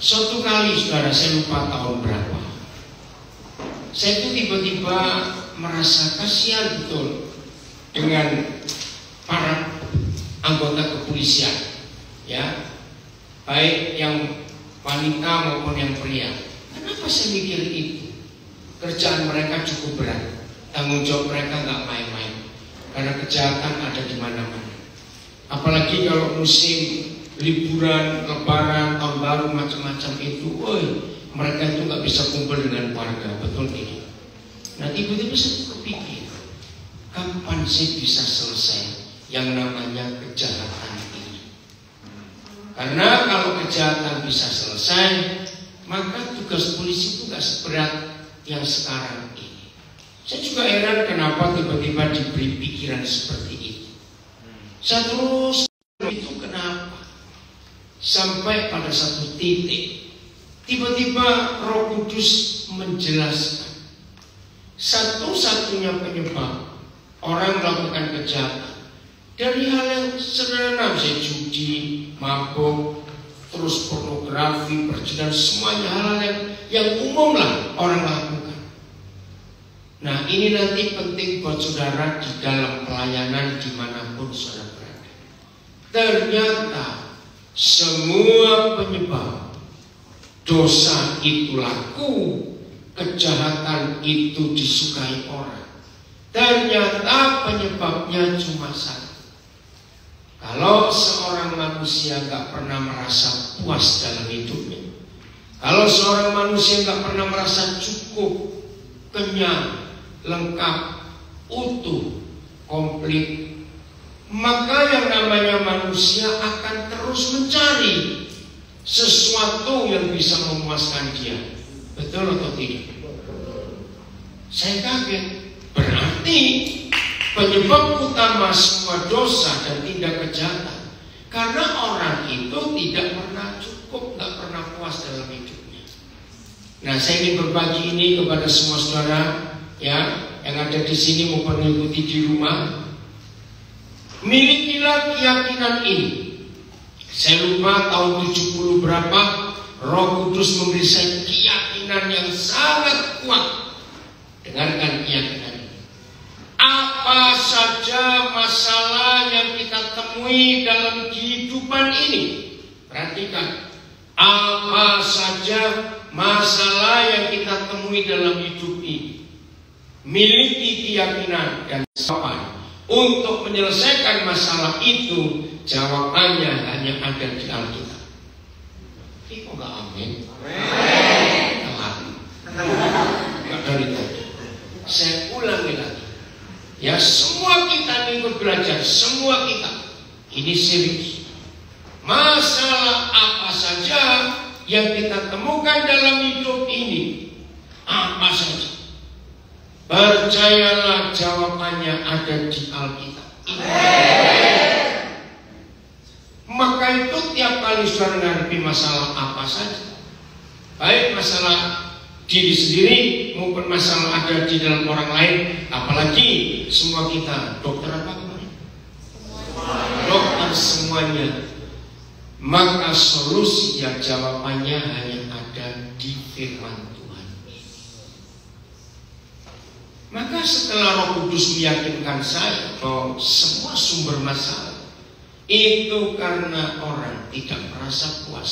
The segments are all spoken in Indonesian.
Suatu kali saudara, saya lupa tahun berapa, saya itu tiba-tiba merasa kasihan betul dengan para anggota kepolisian, ya, baik yang wanita maupun yang pria. Kenapa saya mikir itu? Kerjaan mereka cukup berat, tanggung jawab mereka nggak main-main, karena kejahatan ada di mana-mana. Apalagi kalau musim liburan, lebaran, tahun baru, macam-macam itu, mereka itu nggak bisa kumpul dengan keluarga, betul tidak? Nah, tiba-tiba saya kepikir, kapan sih bisa selesai yang namanya kejahatan ini? Karena kalau kejahatan bisa selesai, maka tugas polisi itu nggak seberat yang sekarang ini. Saya juga heran kenapa tiba-tiba diberi pikiran seperti itu. Saya terus itu kenapa? Sampai pada satu titik, tiba-tiba Roh Kudus menjelaskan satu-satunya penyebab orang melakukan kejahatan dari hal yang sederhana, misalnya judi, mabuk, terus pornografi, perjudian, semuanya hal-hal yang umum lah orang lakukan. Nah, ini nanti penting buat saudara di dalam pelayanan dimanapun saudara berada. Ternyata semua penyebab dosa itu laku, kejahatan itu disukai orang. Ternyata penyebabnya cuma satu. Kalau seorang manusia gak pernah merasa puas dalam hidupnya, kalau seorang manusia gak pernah merasa cukup, kenyang, lengkap, utuh, komplit, maka yang namanya manusia akan terus mencari sesuatu yang bisa memuaskan dia. Betul atau tidak? Saya kaget. Berarti penyebab utama semua dosa dan tindak kejahatan karena orang itu tidak pernah cukup, tidak pernah puas dalam hidupnya. Nah, saya ingin berbagi ini kepada semua saudara, ya, yang ada di sini maupun mengikuti di rumah. Milikilah keyakinan ini. Saya lupa tahun 70 berapa, Roh Kudus memberi saya keyakinan yang sangat kuat. Dengarkan keyakinan ini. Apa saja masalah yang kita temui dalam kehidupan ini, perhatikan, apa saja masalah yang kita temui dalam hidup ini, miliki keyakinan dan jawaban untuk menyelesaikan masalah itu. Jawabannya hanya ada di Alkitab. Kok nggak amin? Nggak dari tadi. Saya ulangi lagi. Ya, semua kita ikut belajar, semua kita. Ini serius. Masalah apa saja yang kita temukan dalam hidup ini, apa saja, percayalah jawabannya ada di Alkitab. Maka itu tiap kali saudara menghadapi masalah apa saja, baik masalah diri sendiri maupun masalah ada di dalam orang lain, apalagi semua kita dokter apa kemarin? Dokter semuanya. Maka solusi dan jawabannya hanya ada di firman Tuhan. Maka setelah Roh Kudus meyakinkan saya bahwa semua sumber masalah itu karena orang tidak merasa puas,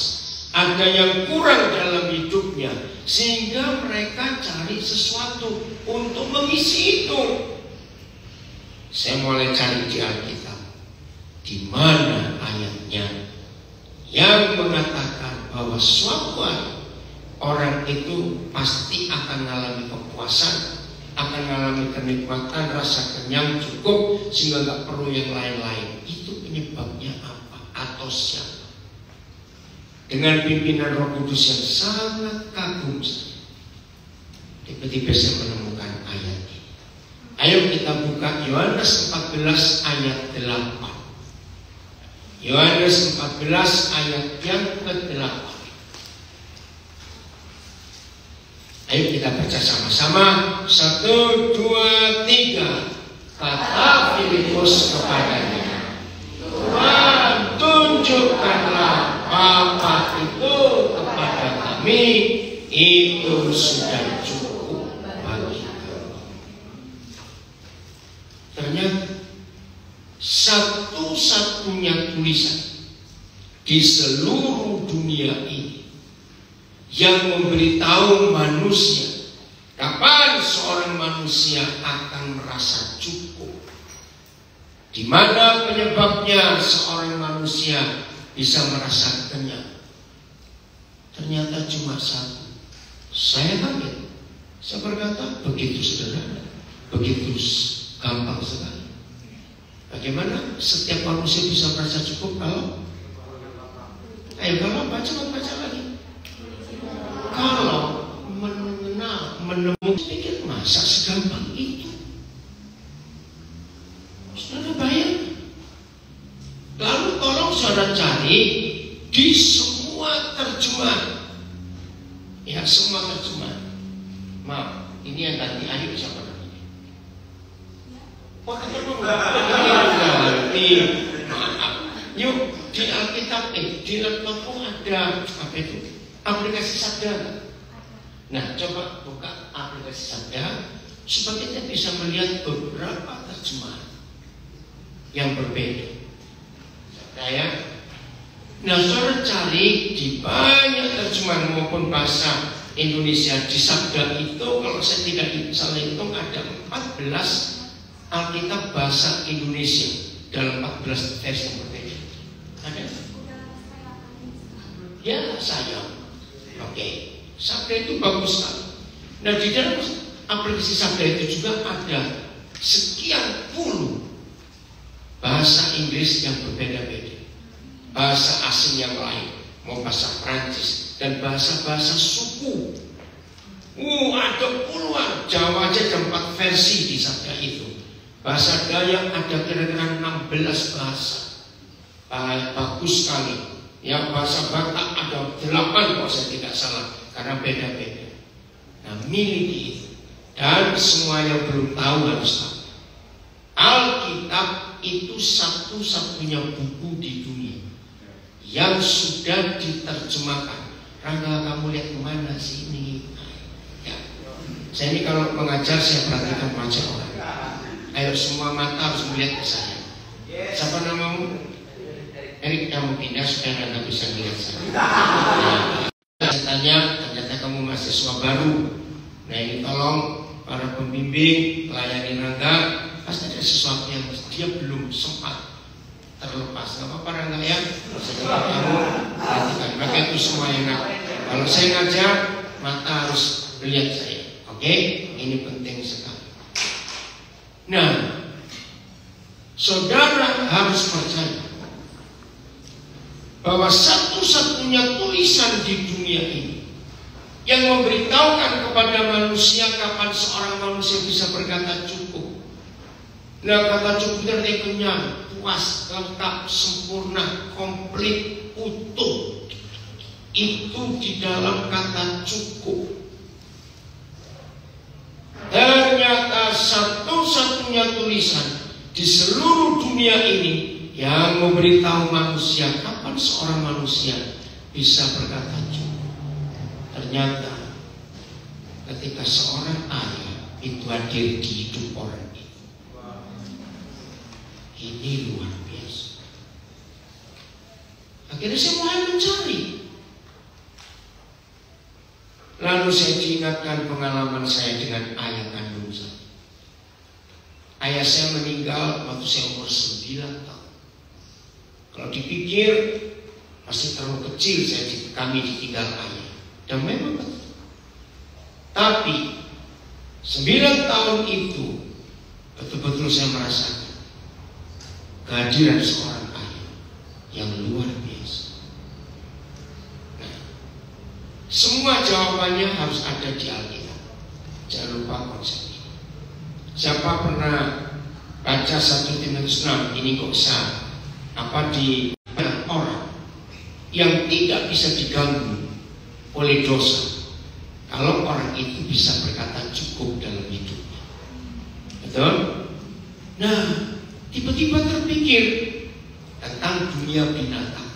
ada yang kurang dalam hidupnya, sehingga mereka cari sesuatu untuk mengisi itu. Saya mulai cari di Alkitab, di mana ayatnya yang mengatakan bahwa suatu hari orang itu pasti akan mengalami kepuasan, akan mengalami kenikmatan, rasa kenyang cukup, sehingga nggak perlu yang lain-lain. Itu penyebabnya apa atau siapa? Dengan pimpinan Roh Kudus yang sangat kagum, tiba-tiba saya menemukan ayat ini. Ayo kita buka Yohanes 14 ayat 8. Yohanes 14 ayat yang ke-8. Ayo kita baca sama-sama. 1, 2, 3. Kata Filipus kepadanya, Tuhan, tunjukkanlah Bapa itu kepada kami itu sudah cukup bagi kami. Ternyata satu-satunya tulisan di seluruh dunia ini yang memberitahu manusia kapan seorang manusia akan merasa cukup, di mana penyebabnya seorang manusia bisa merasa kenyang, ternyata cuma satu. Saya kaget. Saya berkata, begitu sederhana, begitu gampang sekali. Bagaimana setiap manusia bisa merasa cukup kalau? Ayo kalau baca lagi. Kalau menemukan sedikit, masa segampang itu? Saudara bayang. Lalu tolong saudara cari di semua terjemahan. Ya, semua terjemahan. Maaf, ini yang ganti Ayu siapa namanya? Oh, ketemu ganti. Maaf. Yuk, di Alkitab, di laptopku ada apa itu? Aplikasi Sabda. Nah, coba buka aplikasi Sabda supaya kita bisa melihat beberapa terjemahan yang berbeda. Saya, nah saudara cari di banyak terjemahan maupun bahasa Indonesia di Sabda itu, kalau saya tidak salah hitung ada 14 Alkitab bahasa Indonesia dalam 14 versi yang berbeda. Ada? Ya, saya. Oke. Sabda itu bagus sekali. Nah, di dalam aplikasi Sabda itu juga ada sekian puluh bahasa Inggris yang berbeda-beda, bahasa asing yang lain, mau bahasa Prancis dan bahasa-bahasa suku. Ada puluhan. Jawa aja ada 4 versi di Sabda itu. Bahasa Dayak ada kira-kira 16 bahasa. Bagus sekali. Yang bahasa Batak ada 8 kalau saya tidak salah, karena beda-beda. Nah, miliki itu. Dan semuanya belum tahu harus tahu. Alkitab itu satu-satunya buku di dunia yang sudah diterjemahkan. Rangga, kamu lihat kemana sih ini? Ya. Saya ini kalau mengajar saya perhatikan wajah orang. Ayo semua mata harus melihat ke saya. Siapa namamu? Erik, kamu pindah supaya Anda bisa melihat saya. Saya tanya, ternyata kamu mahasiswa baru. Nah, ini tolong para pembimbing layani Rangga. Pasti ada sesuatu yang dia belum sempat terlepas. Gak apa-apa Rangga ya. Setelah kamu perhatikan. Maka itu semua yang kalau saya ngajar, mata harus melihat saya. Oke? Ini penting sekali. Nah, saudara harus percaya bahwa satu-satunya tulisan di dunia ini yang memberitahukan kepada manusia kapan seorang manusia bisa berkata cukup. Nah, kata cukup dari kenyang, puas, lengkap, sempurna, komplit, utuh. Itu di dalam kata cukup. Ternyata satu-satunya tulisan di seluruh dunia ini yang memberitahu manusia kapan seorang manusia bisa berkata cukup. Ternyata ketika seorang ayah itu hadir di hidup orang itu, ini luar biasa. Akhirnya saya mulai mencari. Lalu saya diingatkan pengalaman saya dengan ayah kandung saya. Ayah saya meninggal waktu saya umur 9 tahun. Kalau dipikir masih terlalu kecil kami ditinggal ayah. Dan memang betul. Tapi 9 tahun itu betul-betul saya merasakan kehadiran seorang ayah yang luar biasa. Nah, semua jawabannya harus ada di Alkitab. Jangan lupa konsep ini. Siapa pernah baca 1 Timotius 6? Ini kok di orang yang tidak bisa diganggu oleh dosa. Kalau orang itu bisa berkata cukup dalam hidupnya. Betul? Nah, tiba-tiba terpikir tentang dunia binatang.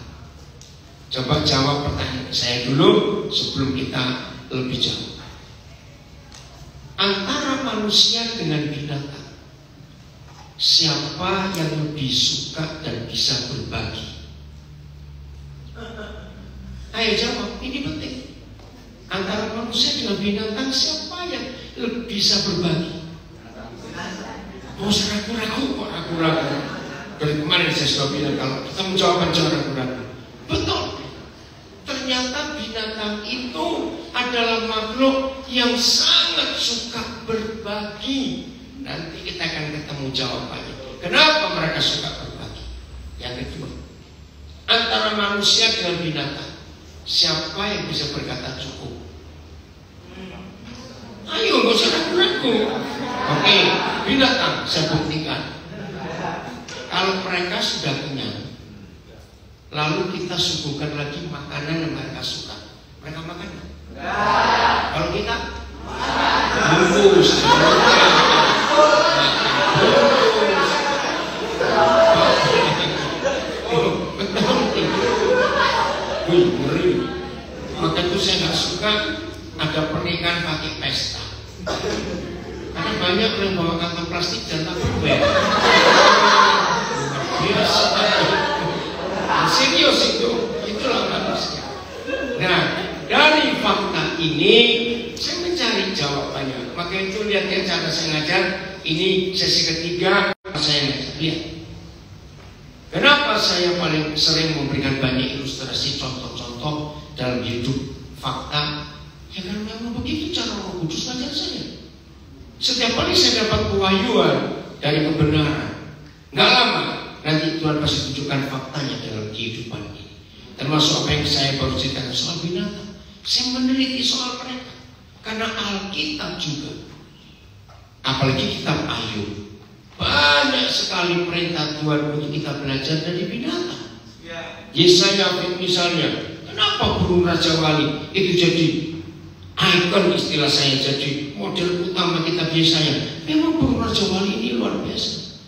Coba jawab pertanyaan saya dulu sebelum kita lebih jauh. Antara manusia dengan binatang, siapa yang lebih suka dan bisa berbagi? Ayo jawab, ini penting. Antara manusia dengan binatang, siapa yang lebih bisa berbagi? Oh, ragu-ragu kok, ragu-ragu. Dari kemarin saya sudah bilang kalau kita menjawab jangan ragu-ragu. Betul. Ternyata binatang itu adalah makhluk yang sangat suka berbagi. Nanti kita akan ketemu jawabannya. Kenapa mereka suka berbagi? Yang kedua, antara manusia dengan binatang, siapa yang bisa berkata cukup? Ayo, gak usah ragu-ragu. Oke, binatang saya buktikan. Kalau mereka sudah kenyang, lalu kita suguhkan lagi makanan yang mereka suka, mereka makan? Kalau kita bungkus, ngeri. Maka itu saya nggak suka ada pernikahan pakai pesta, karena banyak yang bawa kantong plastik dan tupperware. Biasa, serius itulah manusia. Nah, dari fakta ini saya mencari jawabannya. Maka itu lihat cara saya ngajar. Ini sesi ketiga saya ngajar. Lihat. Kenapa saya paling sering memberikan banyak ilustrasi contoh-contoh dalam hidup fakta? Ya karena memang begitu cara Roh Kudus ngajar saya. Setiap kali saya dapat pewahyuan dari kebenaran, nggak lama nanti Tuhan pasti tunjukkan faktanya dalam kehidupan ini. Termasuk apa yang saya baru ceritakan soal binatang. Saya meneliti soal mereka karena Alkitab juga, apalagi kitab Ayub, banyak sekali perintah Tuhan untuk kita belajar dari binatang. Yesaya misalnya, kenapa burung Raja Wali itu jadi ikon, istilah saya, jadi model utama kitab Yesaya? Memang burung Raja Wali ini luar biasa.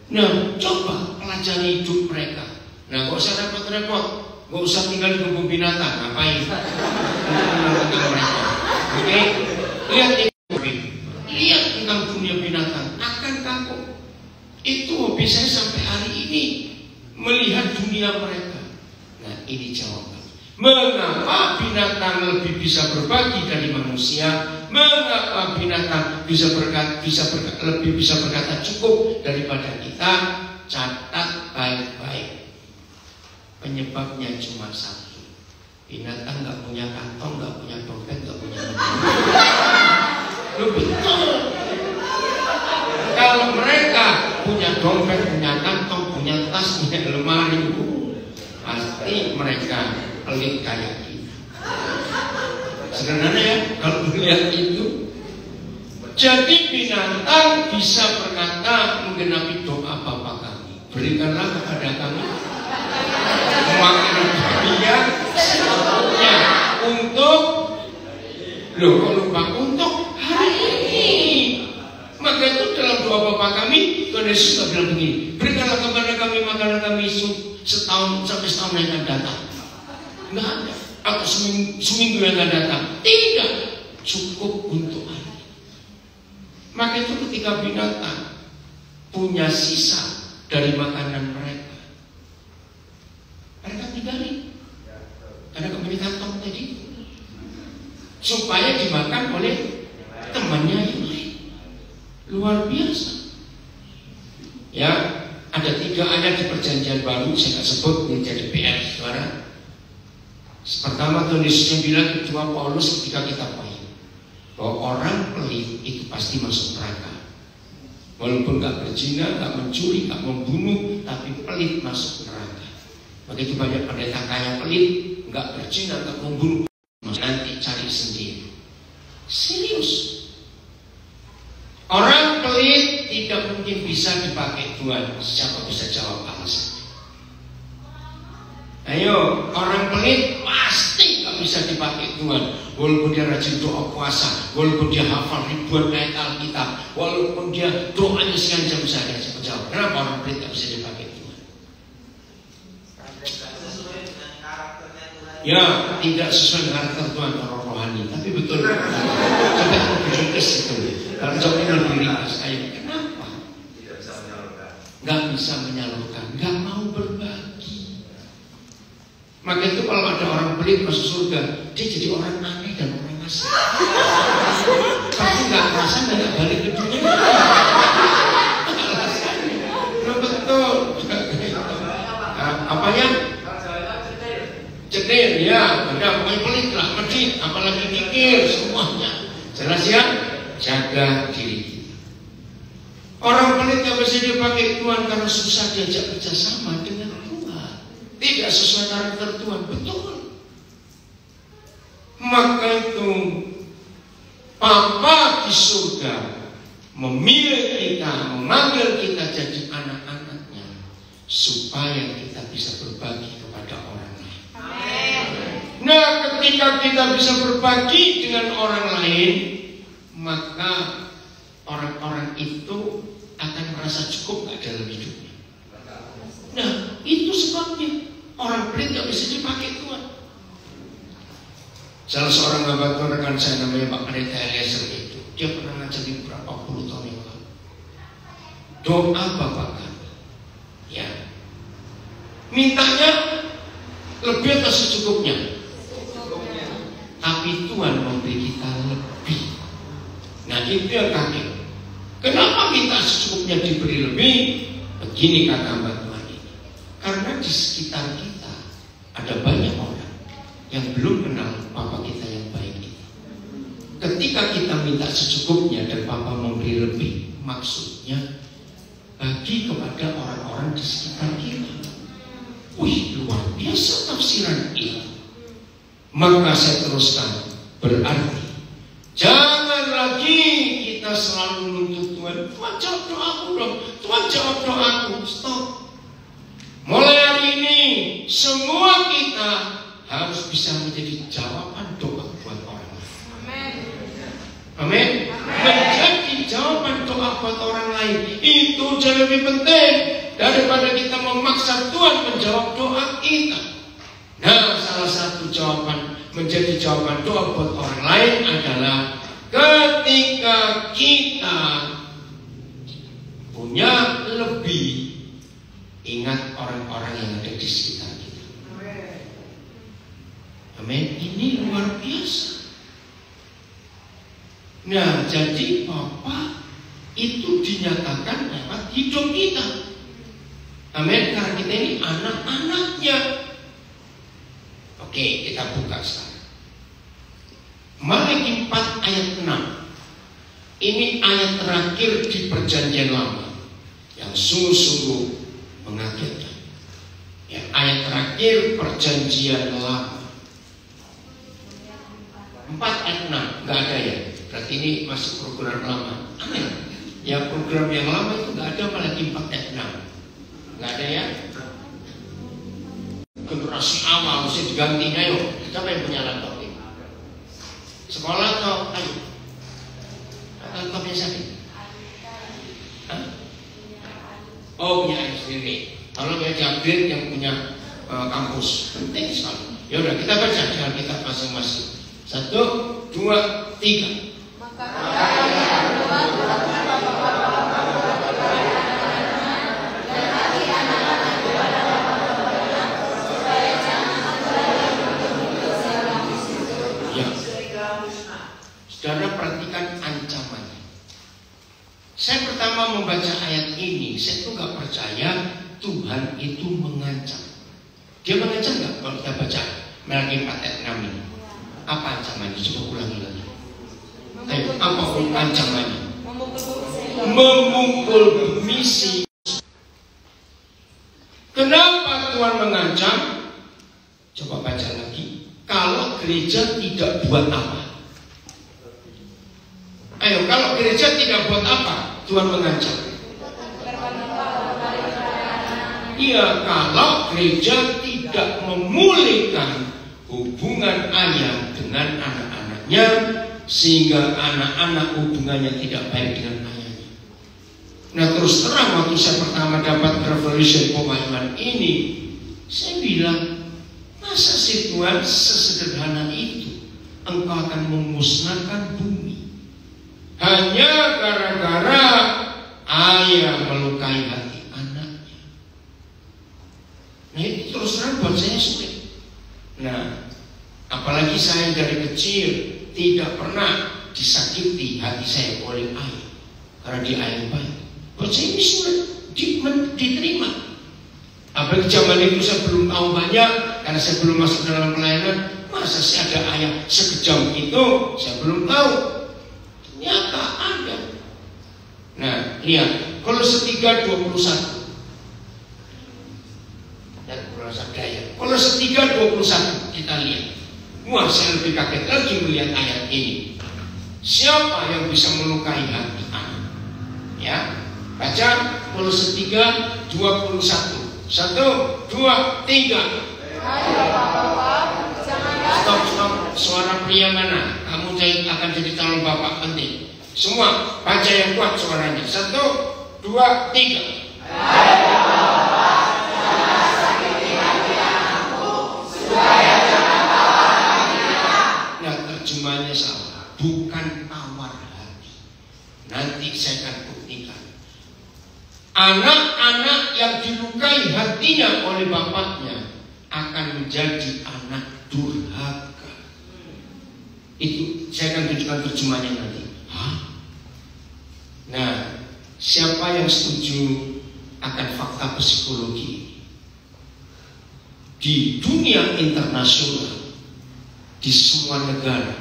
Nah, coba pelajari hidup mereka. Nah, gak usah repot-repot, gak usah tinggal di kebun binatang. Ngapain? Tentang mereka. Oke, lihat tentang dunia binatang. Akan takut. Itu hobi saya sampai hari ini, melihat dunia mereka. Nah, ini jawaban. Mengapa binatang lebih bisa berbagi dari manusia? Mengapa binatang lebih bisa berkata cukup daripada kita? Catat baik-baik. Penyebabnya cuma satu. Binatang nggak punya kantong, nggak punya dompet, nggak punya Loh, betul. Kalau mereka punya dompet, punya kantong, punya tas, punya lemari, pasti mereka pelit kayak kita. Sebenarnya ya, kalau melihat itu, jadi binatang bisa berkata menggenapi doa Bapa kami, berikanlah kepada kami makanan yang secukupnya untuk, loh kok lupa, untuk hari ini. Maka itu dalam doa Bapa kami, Tuhan Yesus sudah bilang begini, berikanlah kepada kami makanan kami setahun sampai setahun yang akan datang. Nggak ada. Atau seminggu yang akan datang. Tidak. Cukup untuk hari. Maka itu ketika binatang punya sisa dari makanan mereka, mereka tinggalin. Karena kembali kantong tadi, supaya dimakan oleh temannya yang lain. Luar biasa. Ya, ada 3 ayat di Perjanjian Baru, saya nggak sebut, ini jadi PR saudara. Pertama, Tuhan Yesus yang bilang, kedua Paulus ketika kita paham bahwa orang pelit itu pasti masuk neraka. Walaupun gak berzina, gak mencuri, gak membunuh, tapi pelit masuk neraka. Maka itu banyak pendeta kaya pelit, gak berzina, gak membunuh. Nanti cari sendiri. Serius. Orang pelit tidak mungkin bisa dipakai Tuhan. Siapa bisa jawab alasan? Ayo, orang pelit pasti gak bisa dipakai Tuhan. Walaupun dia rajin doa puasa, walaupun dia hafal ribuan ayat Alkitab, walaupun dia doanya sekian jam saja. Siapa jawab? Kenapa orang pelit gak bisa dipakai Tuhan? Ya, tidak sesuai karakter Tuhan kalau rohani, tapi betul. Coba lebih ringkas itu. Kalau coba lebih ringkas, ayo. Kenapa? Nggak bisa menyalurkan, nggak mau berbagi. Maka itu kalau ada orang pelit masuk surga, dia jadi orang aneh dan orang asing. Tapi nggak merasa nggak balik ke dunia. Betul. Apa yang cetir, ya, ada pokoknya pelit lah, medit, apalagi mikir semuanya. Jelas ya, jaga diri kita. Orang pelit yang bisa dipakai Tuhan karena susah diajak kerjasama dengan Tuhan, tidak sesuai karakter Tuhan, betul. Maka itu Bapa di surga memilih kita, memanggil kita jadi anak-anaknya, supaya kita bisa berbagi kepada orang lain. Nah, ketika kita bisa berbagi dengan orang lain, maka orang-orang itu akan merasa cukup gak dalam hidupnya. Nah, itu sebabnya orang pelit gak bisa dipakai Tuhan. Salah seorang hamba Tuhan rekan saya namanya Pak Pendeta Eliezer itu, dia pernah ngajarin berapa puluh tahun yang lalu. Doa Bapak kami, ya, mintanya lebih atau secukupnya. Tapi Tuhan memberi kita lebih. Nah, itu yang kaget. Kenapa minta secukupnya diberi lebih? Begini kata hamba Tuhan ini. Karena di sekitar kita ada banyak orang yang belum kenal Bapa kita yang baik itu. Ketika kita minta secukupnya dan Bapa memberi lebih, maksudnya bagi kepada orang-orang di sekitar kita. Wih, luar biasa tafsiran itu. Maka saya teruskan, berarti jangan lagi kita selalu menuntut Tuhan, Tuhan jawab doaku dong, Tuhan jawab doaku. Stop. Mulai hari ini semua kita harus bisa menjadi jawaban doa buat orang lain. Amin. Menjadi jawaban doa buat orang lain itu jauh lebih penting daripada kita memaksa Tuhan menjawab doa kita. Nah, salah satu jawaban menjadi jawaban doa buat orang lain adalah ketika kita punya lebih, ingat orang-orang yang ada di sekitar kita. Amin. Ini luar biasa. Nah, jadi Bapa itu dinyatakan lewat hidup kita. Amin. Karena kita ini anak-anaknya. Oke, kita buka sekarang. Malaki 4 ayat 6. Ini ayat terakhir di Perjanjian Lama yang sungguh-sungguh mengagetkan. Ya, ayat terakhir Perjanjian Lama 4 ayat 6. Nggak ada ya? Berarti ini masih program lama. Amin. Ya, program yang lama itu nggak ada, Malaki 4 ayat 6. Nggak ada ya? Generasi awal mesti digantinya. Ayo, siapa yang punya laptop ini? Sekolah atau ayo? Laptopnya siapa? Oh, punya ayah sendiri. Kalau punya Jabir yang punya kampus, penting sekali. Ya udah, kita baca di Alkitab masing-masing. 1, 2, 3. Saudara perhatikan ancamannya. Saya pertama membaca ayat ini, saya tuh gak percaya Tuhan itu mengancam. Dia mengancam gak kalau kita baca Malaki 4 ayat 6 ini? Apa ancamannya? Coba ulangi lagi. Ayo, apa ancamannya? Memukul bumi. Kenapa Tuhan mengancam? Coba baca lagi. Kalau gereja tidak buat apa? Ayo, kalau gereja tidak buat apa, Tuhan mengancam. Iya, kalau gereja tidak memulihkan hubungan ayah dengan anak-anaknya, sehingga anak-anak hubungannya tidak baik dengan ayahnya. Nah, terus terang waktu saya pertama dapat revelation pemahaman ini, saya bilang, Masa sih Tuhan sesederhana itu engkau akan memusnahkan bumi hanya gara-gara ayah melukai hati anaknya? Nah itu terus terang buat saya sulit. Nah apalagi saya dari kecil tidak pernah disakiti hati saya oleh ayah, karena dia ayah yang baik. Buat saya ini sulit diterima. Apalagi zaman itu saya belum tahu banyak, karena saya belum masuk dalam pelayanan. Masa sih ada ayah sekejam itu? Saya belum tahu. Ternyata ada. Nah, lihat Kolose 3:21. Dan Kolose Daya. Kolose 3:21 kita lihat. Wah, saya lebih kaget lagi melihat ayat ini. Siapa yang bisa melukai hati anak? Ya, baca Kolose 3:21. 1, 2, 3. Stop. Suara pria mana? Kamu akan jadi calon bapak penting. Semua baca yang kuat suaranya. 1, 2, 3. Nah, terjemahannya salah. Bukan tawar hati. Nanti saya akan buktikan. Anak-anak yang dilukai hatinya oleh bapaknya akan menjadi anak durhaka. Itu saya akan tunjukkan terjemahannya nanti. Nah, siapa yang setuju akan fakta psikologi di dunia internasional, di semua negara,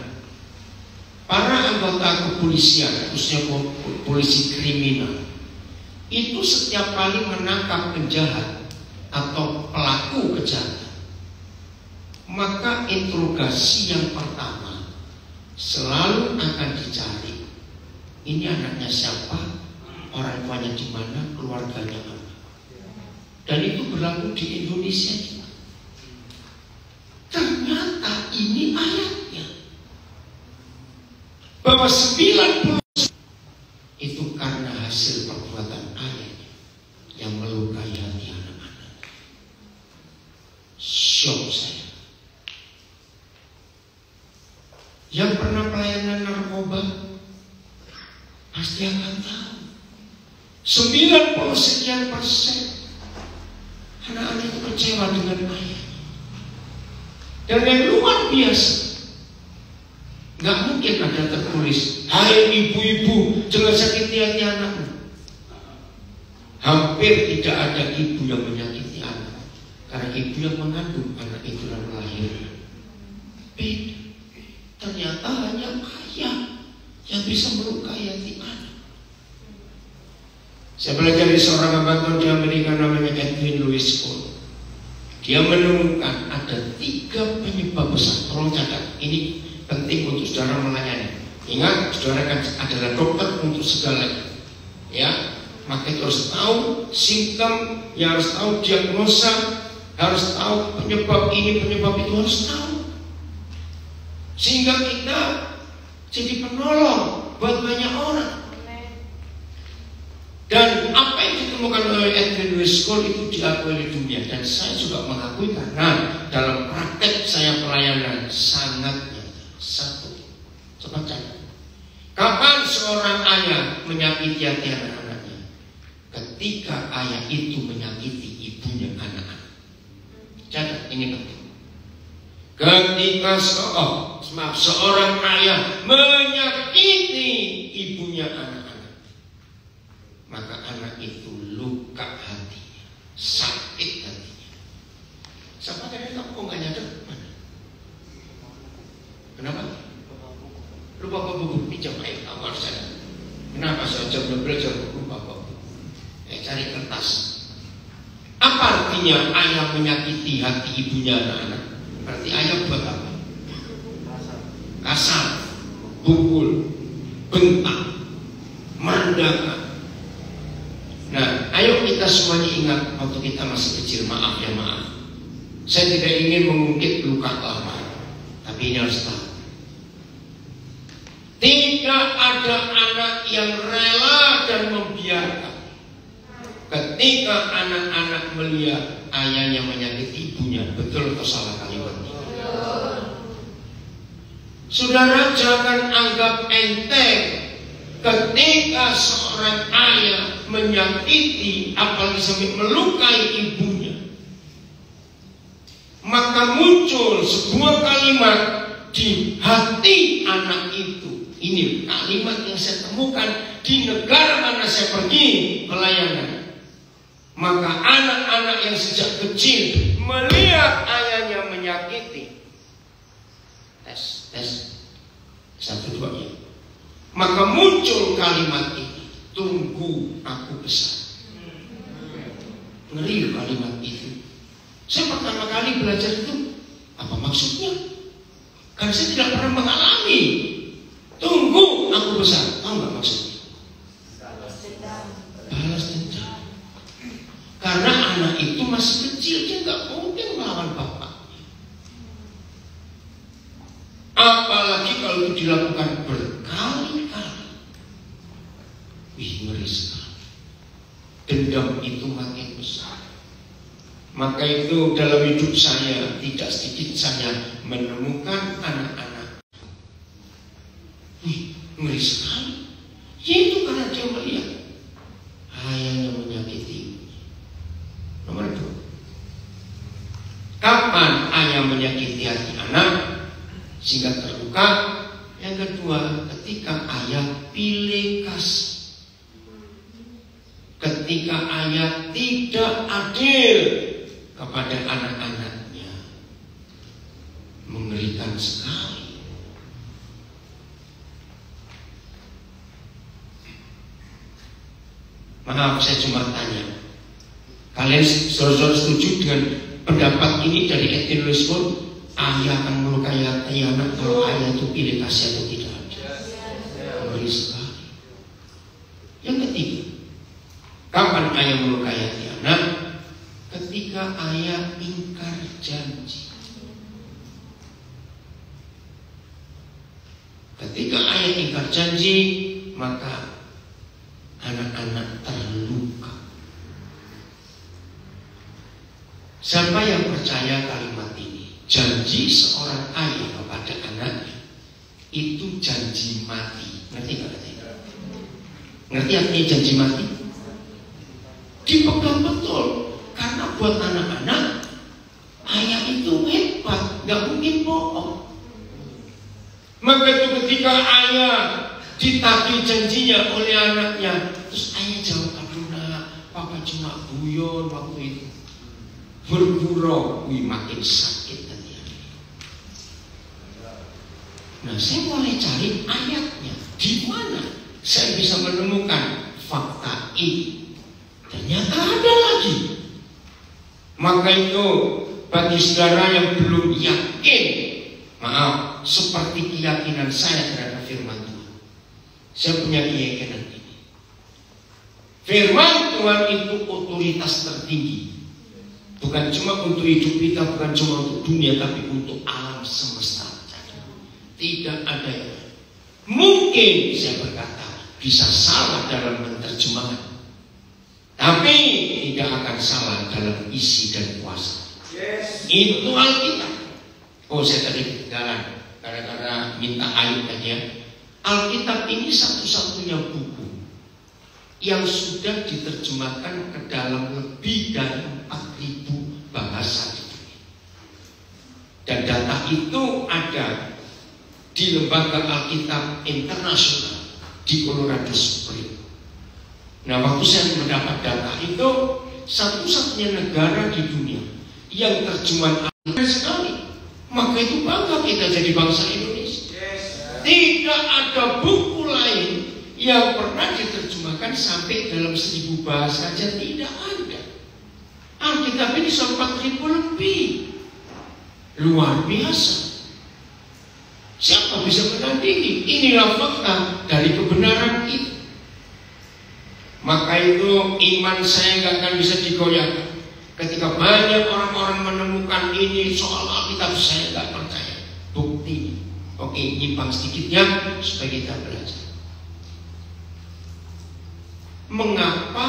para anggota kepolisian, khususnya polisi kriminal, itu setiap kali menangkap penjahat atau pelaku kejahatan, maka interogasi yang pertama selalu akan dicari. Ini anaknya siapa, orang tuanya di mana, keluarganya apa. Dan itu berlaku di Indonesia juga. Ternyata ini ayatnya bahwa 90 itu karena hasil perbuatan ayahnya yang melukai hati anak-anak. Syok saya. Yang pernah pelayanan narkoba pasti akan tahu 90% anak-anak itu kecewa dengan ayahnya. Dan yang luar biasa, gak mungkin ada tertulis, hai ibu-ibu, jangan sakiti hati anakmu. Hampir tidak ada ibu yang menyakiti anak, karena ibu yang mengandung anak itu dan melahirkan. Beda. Ternyata hanya ayah yang bisa melukai hati anak. Saya belajar dari seorang abang di Amerika namanya Edwin Louis Cole. Dia menemukan ada 3 penyebab besar. Tolong catat, ini penting untuk saudara melayani. Ingat, saudara kan adalah dokter untuk segalanya. Ya, maka itu harus tahu simptom, yang harus tahu diagnosa, harus tahu penyebab ini, penyebab itu, harus tahu. Sehingga kita jadi penolong buat banyak orang. Dan apa yang ditemukan oleh Edwin Louis Cole itu diakui oleh dunia. Dan saya juga mengakui karena dalam praktek saya pelayanan sangat nyata. 1, coba catat. Kapan seorang ayah menyakiti hati anak-anaknya? Ketika ayah itu menyakiti ibunya anak-anak. Catat, ini penting. Ketika seorang ayah menyakiti ibunya anak-anak, maka anak itu luka hatinya, sakit hatinya. Siapa tadi kamu kok gak nyadar? Mana? Kenapa? Lupa buku, pinjam air, kamu harus sadar. Kenapa saya jam belajar lupa buku? Cari kertas. Apa artinya ayah menyakiti hati ibunya anak-anak? Berarti ayah buat apa? Kasar, pukul, bentak, merendahkan. Nah, ayo kita semuanya ingat waktu kita masih kecil, maaf ya maaf. Saya tidak ingin mengungkit luka lama, tapi ini harus tahu. Tidak ada anak yang rela dan membiarkan ketika anak-anak melihat ayahnya menyakiti ibunya. Betul atau salah kalimat? Saudara jangan anggap enteng ketika seorang ayah menyakiti, apalagi sampai melukai ibunya. Maka muncul sebuah kalimat di hati anak itu. Ini kalimat yang saya temukan di negara mana saya pergi pelayanan. Maka anak-anak yang sejak kecil melihat ayahnya menyakiti. Tes 1, 2 ya. Maka muncul kalimat ini, tunggu aku besar. Ngeri kalimat itu. Saya pertama kali belajar itu, apa maksudnya? Karena saya tidak pernah mengalami. Tunggu aku besar. Tahu nggak maksudnya? Balas dendam. Karena anak itu masih kecil, dia nggak mungkin melawan bapak. Apalagi kalau itu dilakukan berkali-kali. Ngeri sekali. Dendam itu makin besar. Maka itu dalam hidup saya tidak sedikit saya menemukan anak-anak. Ngeri sekali. Yaitu karena dia melihat ayahnya menyakiti. Nomor 2. Kapan ayah menyakiti hati anak sehingga terluka? Yang kedua, ketika ayah pilih kasih, ketika ayah tidak adil kepada anak-anaknya. Mengerikan sekali. Maaf, saya cuma tanya, kalian saudara setuju dengan pendapat ini dari Etienne Louisbourg? Ayah akan melukai hati anak kalau ayah itu pilih kasih atau tidak ada. Ngeri sekali. Yang ketiga, kapan ayah melukai hati anak? Ketika ayah ingkar janji. Ketika ayah ingkar janji, maka anak-anak terluka. Siapa yang percaya kalimat ini? Janji seorang ayah kepada anaknya itu janji mati. Ngerti nggak? Ngerti artinya janji mati? Dipegang betul. Karena buat anak-anak, ayah itu hebat, nggak mungkin bohong. Maka itu ketika ayah ditagih janjinya oleh anaknya, terus ayah jawab, aduh nak, papa cuma guyon waktu itu. Bergurau, makin sakit hati. Nah, saya mulai cari ayatnya. Di mana saya bisa menemukan fakta ini? Ternyata ada lagi. Maka itu bagi saudara yang belum yakin, maaf, seperti keyakinan saya terhadap firman Tuhan, saya punya keyakinan ini. Firman Tuhan itu otoritas tertinggi. Bukan cuma untuk hidup kita, bukan cuma untuk dunia, tapi untuk alam semesta. Tidak ada yang mungkin, saya berkata, bisa salah dalam menerjemahkan, tapi tidak akan salah dalam isi dan kuasa. Itu Alkitab. Oh, saya tadi ketinggalan karena minta ayat tadi ya. Alkitab ini satu-satunya buku yang sudah diterjemahkan ke dalam lebih dari 4.000 bahasa di dunia. Dan data itu ada di Lembaga Alkitab Internasional di Colorado Springs. Nah, waktu saya mendapat data itu, satu-satunya negara di dunia yang terjemahan Alkitab sekali. Maka itu bangga kita jadi bangsa Indonesia. Tidak ada buku lain yang pernah diterjemahkan sampai dalam 1.000 bahasa saja, tidak ada. Alkitab ini 4.000 lebih. Luar biasa. Siapa bisa menandingi? Inilah fakta dari kebenaran itu. Maka itu iman saya nggak akan bisa digoyahkan. Ketika banyak orang-orang menemukan ini soal Alkitab, saya nggak percaya. Bukti. Oke, nyimpang sedikitnya supaya kita belajar. Mengapa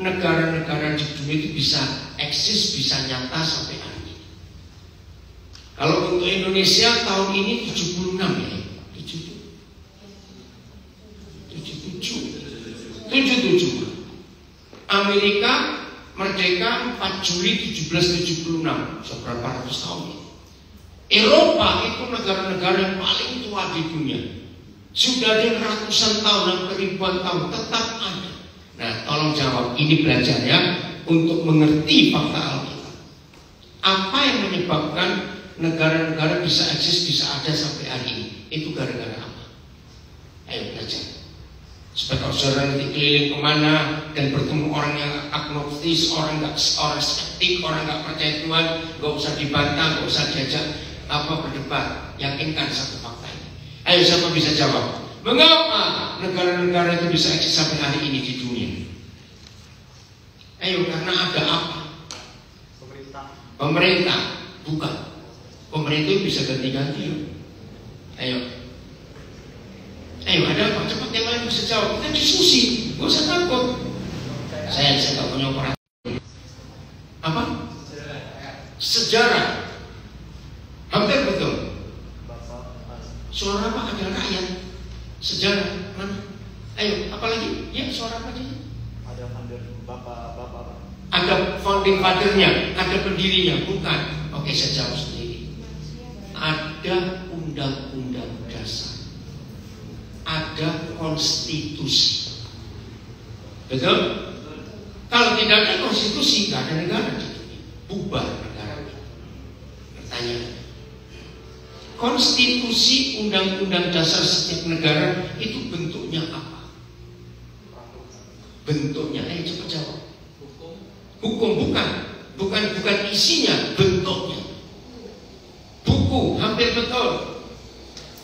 negara-negara di dunia itu bisa eksis, bisa nyata sampai hari ini? Kalau untuk Indonesia tahun ini 76 ya. 77. Amerika merdeka 4 Juli 1776, seberapa ratus tahun. Eropa itu negara-negara yang paling tua di dunia. Sudah ada ratusan tahun dan ribuan tahun tetap ada. Nah, tolong jawab, ini belajar ya untuk mengerti fakta Alkitab. Apa yang menyebabkan negara-negara bisa eksis, bisa ada sampai hari ini? Itu gara-gara apa? Ayo belajar. Supaya kalau saudara nanti keliling kemana dan bertemu orang yang agnostis, orang skeptik, orang nggak percaya Tuhan, nggak usah dibantah, nggak usah diajak berdebat, yakinkan satu fakta ini. Ayo, siapa bisa jawab? Mengapa negara-negara itu bisa eksis sampai hari ini di dunia? Ayo, karena ada apa? Pemerintah, bukan. Pemerintah bisa ganti-ganti. Ayo, ada apa? Cepat yang lain bisa jawab. Kita diskusi, gak usah takut. Saya tak punya operasi. Apa? Sejarah. Hampir betul. Suara apa? Ada rakyat. Sejarah mana? Ayo, apa lagi? Ya, suara apa aja? Ada bapak. Ada founding fathernya, ada pendirinya, bukan? Oke, saya jawab sendiri. Ada undang-undang dasar. Ada konstitusi. Betul? Kalau tidak ada konstitusi, nggak ada negara di dunia. Bubar negara. Pertanyaan. Konstitusi, undang-undang dasar setiap negara itu bentuknya apa? Bentuknya, cepat jawab. Hukum bukan isinya, bentuknya. Buku, hampir betul.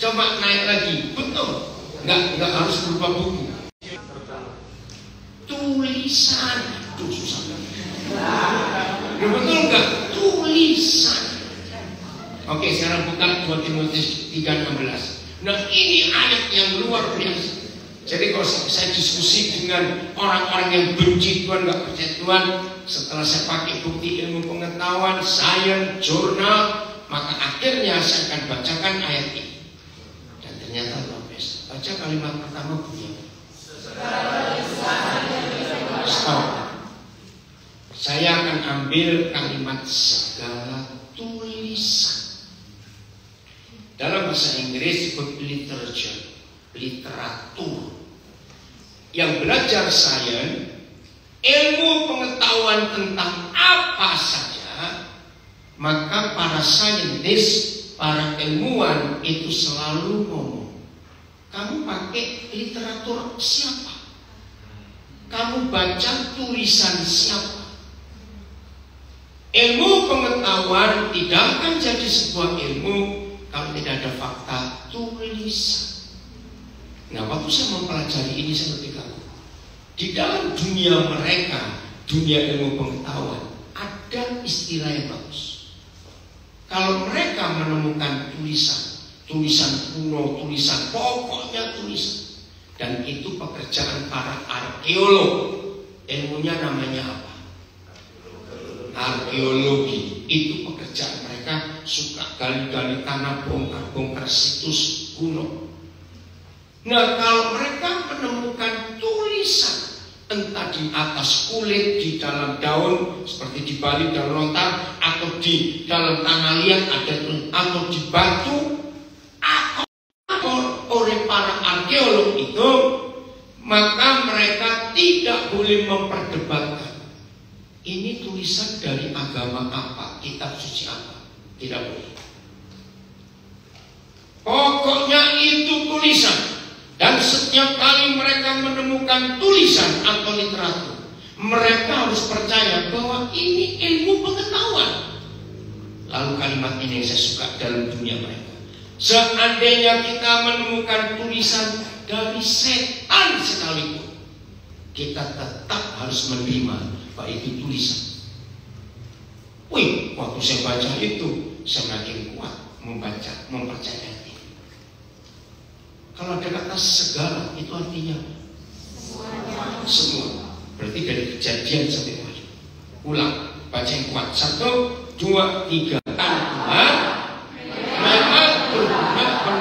Coba naik lagi, betul. Enggak harus berupa buku. Tulisan, itu susah. Betul enggak? Tulisan. Oke, sekarang buka 2 Timotius 3:16. Nah, ini ayat yang luar biasa. Jadi kalau saya diskusi dengan orang-orang yang benci Tuhan, nggak percaya Tuhan, setelah saya pakai bukti ilmu pengetahuan, sains, jurnal, maka akhirnya saya akan bacakan ayat ini. Dan ternyata luar biasa. Baca kalimat pertama bunyi. Stop. Saya akan ambil kalimat segala tulisan. Dalam bahasa Inggris disebut literature, literatur. Yang belajar sains, ilmu pengetahuan tentang apa saja, maka para saintis, para ilmuwan itu selalu ngomong, kamu pakai literatur siapa? Kamu baca tulisan siapa? Ilmu pengetahuan tidak akan jadi sebuah ilmu kalau tidak ada fakta tulisan. Nah, waktu saya mempelajari ini saya berpikir, di dalam dunia mereka, dunia ilmu pengetahuan, ada istilah yang bagus. Kalau mereka menemukan tulisan kuno, tulisan pokoknya tulisan, dan itu pekerjaan para arkeolog. Ilmunya namanya apa? Arkeologi. Itu pekerjaan mereka, suka gali-gali tanah, bongkar-bongkar situs kuno. Nah, kalau mereka menemukan tulisan, entah di atas kulit, di dalam daun, seperti di Bali daun lontar, atau di dalam tanah liat atau di batu, atau oleh para arkeolog itu, maka mereka tidak boleh memperdebatkan ini tulisan dari agama apa, kitab suci apa, tidak boleh. Pokoknya itu tulisan. Dan setiap kali mereka menemukan tulisan atau literatur, mereka harus percaya bahwa ini ilmu pengetahuan. Lalu kalimat ini yang saya suka dalam dunia mereka. Seandainya kita menemukan tulisan dari setan sekalipun, kita tetap harus menerima bahwa itu tulisan. Wih, waktu saya baca itu, saya makin kuat mempercayai. Kalau ada kata segala, itu artinya semua. Berarti dari Kejadian sampai Wahyu. Ulang, baca yang kuat. 1, 2, 3. Tuhan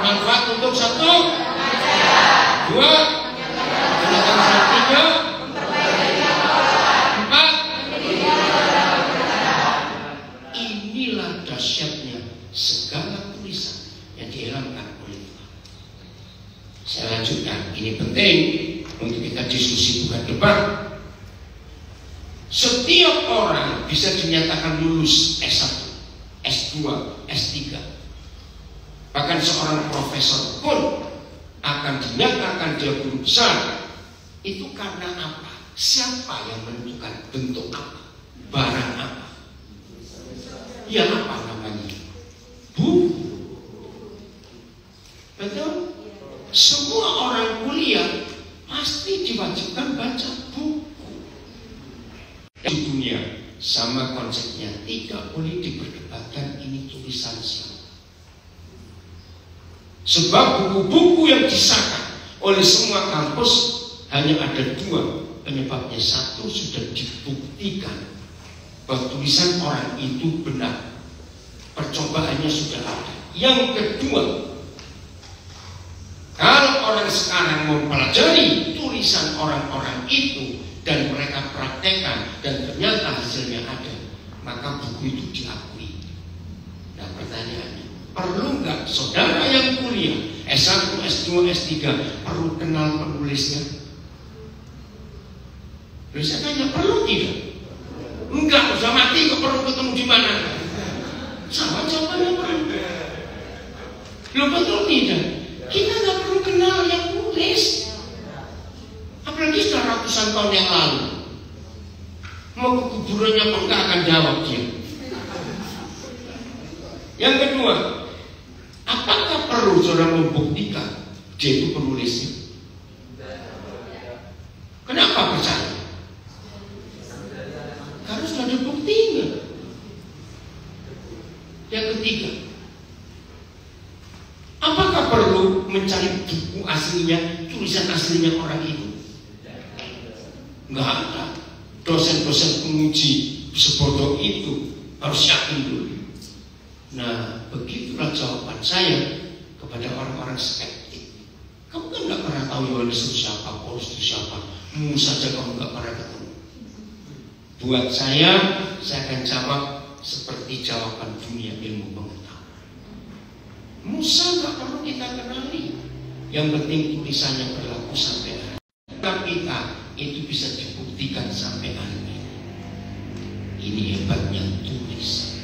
bermanfaat untuk satu, dua, menyatakan tiga, empat. Inilah dahsyatnya segala tulisan yang diilhamkan oleh Tuhan. Saya lanjutkan, ini penting untuk kita diskusi, bukan debat. Setiap orang bisa dinyatakan lulus S1, S2, S3. Bahkan seorang profesor pun akan dinyatakan dia guru besar. Itu karena apa? Siapa yang menentukan bentuk apa? Barang apa? Ya apa namanya? Buku. Betul? Semua orang kuliah pasti diwajibkan baca buku. Di dunia sama konsepnya, tidak boleh diperdebatkan ini tulisan siapa. Sebab buku-buku yang disahkan oleh semua kampus hanya ada dua penyebabnya. Satu, sudah dibuktikan bahwa tulisan orang itu benar, percobaannya sudah ada. Yang kedua, kalau orang sekarang mempelajari tulisan orang-orang itu dan mereka praktekkan dan ternyata hasilnya ada, maka buku itu diakui. Nah pertanyaannya, perlu nggak saudara yang kuliah S1, S2, S3 perlu kenal penulisnya? Lalu saya tanya, perlu tidak? Enggak, udah mati kok perlu ketemu di mana? Sama jawabannya perlu. Lo betul tidak? Kita nggak perlu kenal yang nulis. Apalagi sudah ratusan tahun yang lalu. Mau ke kuburannya pun gak akan jawab dia. Yang kedua, apakah perlu saudara membuktikan dia itu penulisnya? Kenapa percaya? Karena sudah ada buktinya. Yang ketiga, apakah perlu mencari buku aslinya, tulisan aslinya orang itu? Nggak ada. Dosen-dosen penguji sebodoh itu harus yakin dulu. Nah, begitulah jawaban saya kepada orang-orang skeptik. Kamu kan nggak pernah tahu Yohanes itu siapa, Paulus itu siapa. Musa saja kamu nggak pernah ketemu. Buat saya akan jawab seperti jawaban dunia ilmu pengetahuan. Musa nggak perlu kita kenali. Yang penting tulisannya berlaku sampai hari. Kita itu bisa dibuktikan sampai hari ini. Ini hebatnya tulisan.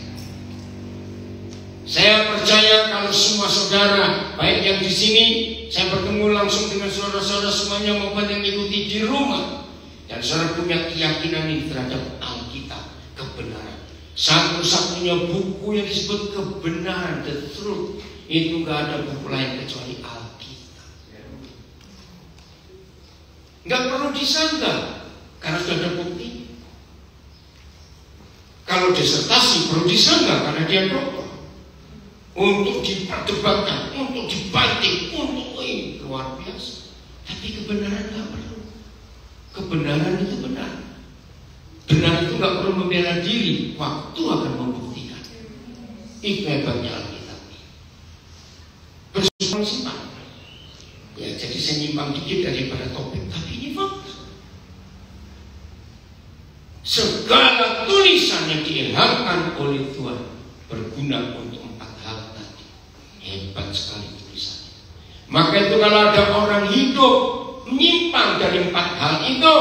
Saya percaya kalau semua saudara, baik yang di sini, saya bertemu langsung dengan saudara-saudara semuanya maupun yang ikuti di rumah, dan saudara punya keyakinan ini terhadap Alkitab, kebenaran. Satu-satunya buku yang disebut kebenaran, the truth, itu nggak ada buku lain kecuali Alkitab. Nggak perlu disanggah karena sudah ada bukti. Kalau disertasi perlu disanggah karena dia dokter. Untuk diperdebatkan, untuk dibanting, untuk ini luar biasa. Tapi kebenaran nggak perlu. Kebenaran itu benar. Benar itu nggak perlu membela diri. Waktu akan membuktikan. Itu hebatnya Alkitab. Bersimpan. Ya, jadi saya nyimpang dikit daripada topik, tapi ini fakta. Segala tulisan yang diilhamkan oleh Tuhan berguna untuk 4 hal tadi. Hebat sekali tulisannya. Maka itu kalau ada orang hidup menyimpang dari 4 hal itu,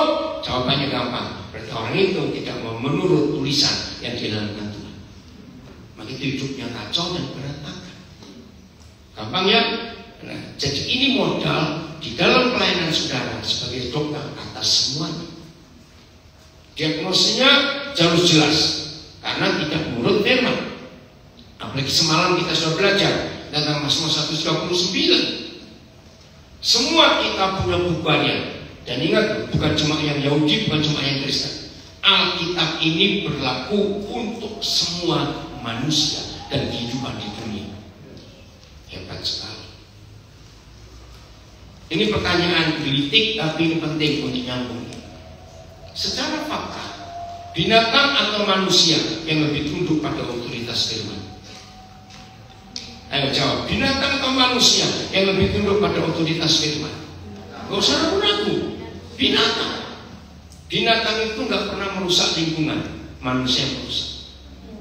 jawabannya gampang. Berarti orang itu tidak mau menurut tulisan yang diilhamkan Tuhan. Maka itu hidupnya kacau dan berantakan. Gampang ya? Nah, jadi ini modal di dalam pelayanan saudara sebagai dokter atas semuanya. Diagnosenya harus jelas karena tidak menurut firman. Apalagi semalam kita sudah belajar tentang Mazmur 139. Semua kita punya bukunya. Dan ingat, bukan cuma yang Yahudi, bukan cuma yang Kristen. Alkitab ini berlaku untuk semua manusia dan kehidupan di dunia. Hebat sekali. Ini pertanyaan kritik, tapi ini penting untuk nyambung. Secara fakta, binatang atau manusia yang lebih tunduk pada otoritas firman? Ayo jawab, binatang atau manusia manusia yang lebih tunduk pada otoritas firman? Gak usah ragu-ragu. Binatang. Binatang itu nggak pernah merusak lingkungan, manusia yang merusak.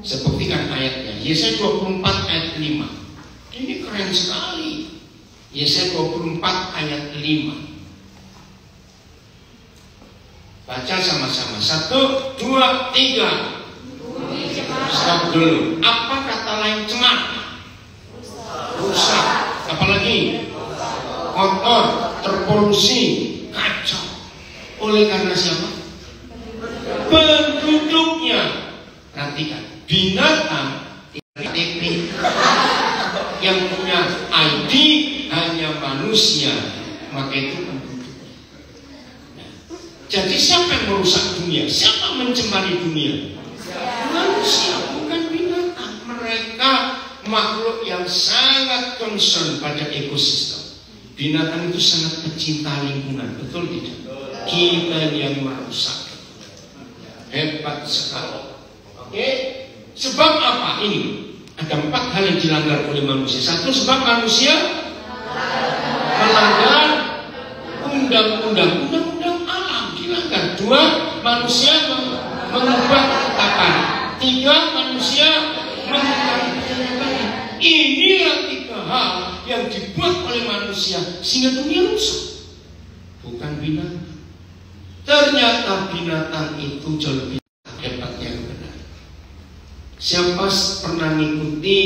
Sebuktikan ayatnya, Yesaya 24 ayat 5. Ini keren sekali. Yesaya 24 ayat 5. Baca sama-sama. 1, 2, 3. Stop dulu. Apa kata lain cemar? Rusak. Apalagi? Kotor, terpolusi, kacau. Oleh karena siapa? Penduduknya. Perhatikan, binatang KTP yang punya ID hanya manusia, maka itu penduduk. Jadi siapa yang merusak dunia? Siapa mencemari dunia? Manusia, bukan binatang. Mereka makhluk yang sangat concern pada ekosistem. Binatang itu sangat pecinta lingkungan, betul tidak? Kita yang merusak. Hebat sekali. Oke? Sebab apa ini? Ada 4 hal yang dilanggar oleh manusia. 1, sebab manusia melanggar undang-undang alam, dilanggar. 2, manusia mengubah ketetapan. 3, manusia mengubah ketetapan. Inilah 3 hal yang dibuat oleh manusia sehingga dunia rusak. Bukan binatang. Ternyata binatang itu jauh lebih hebat yang benar. Siapa pernah mengikuti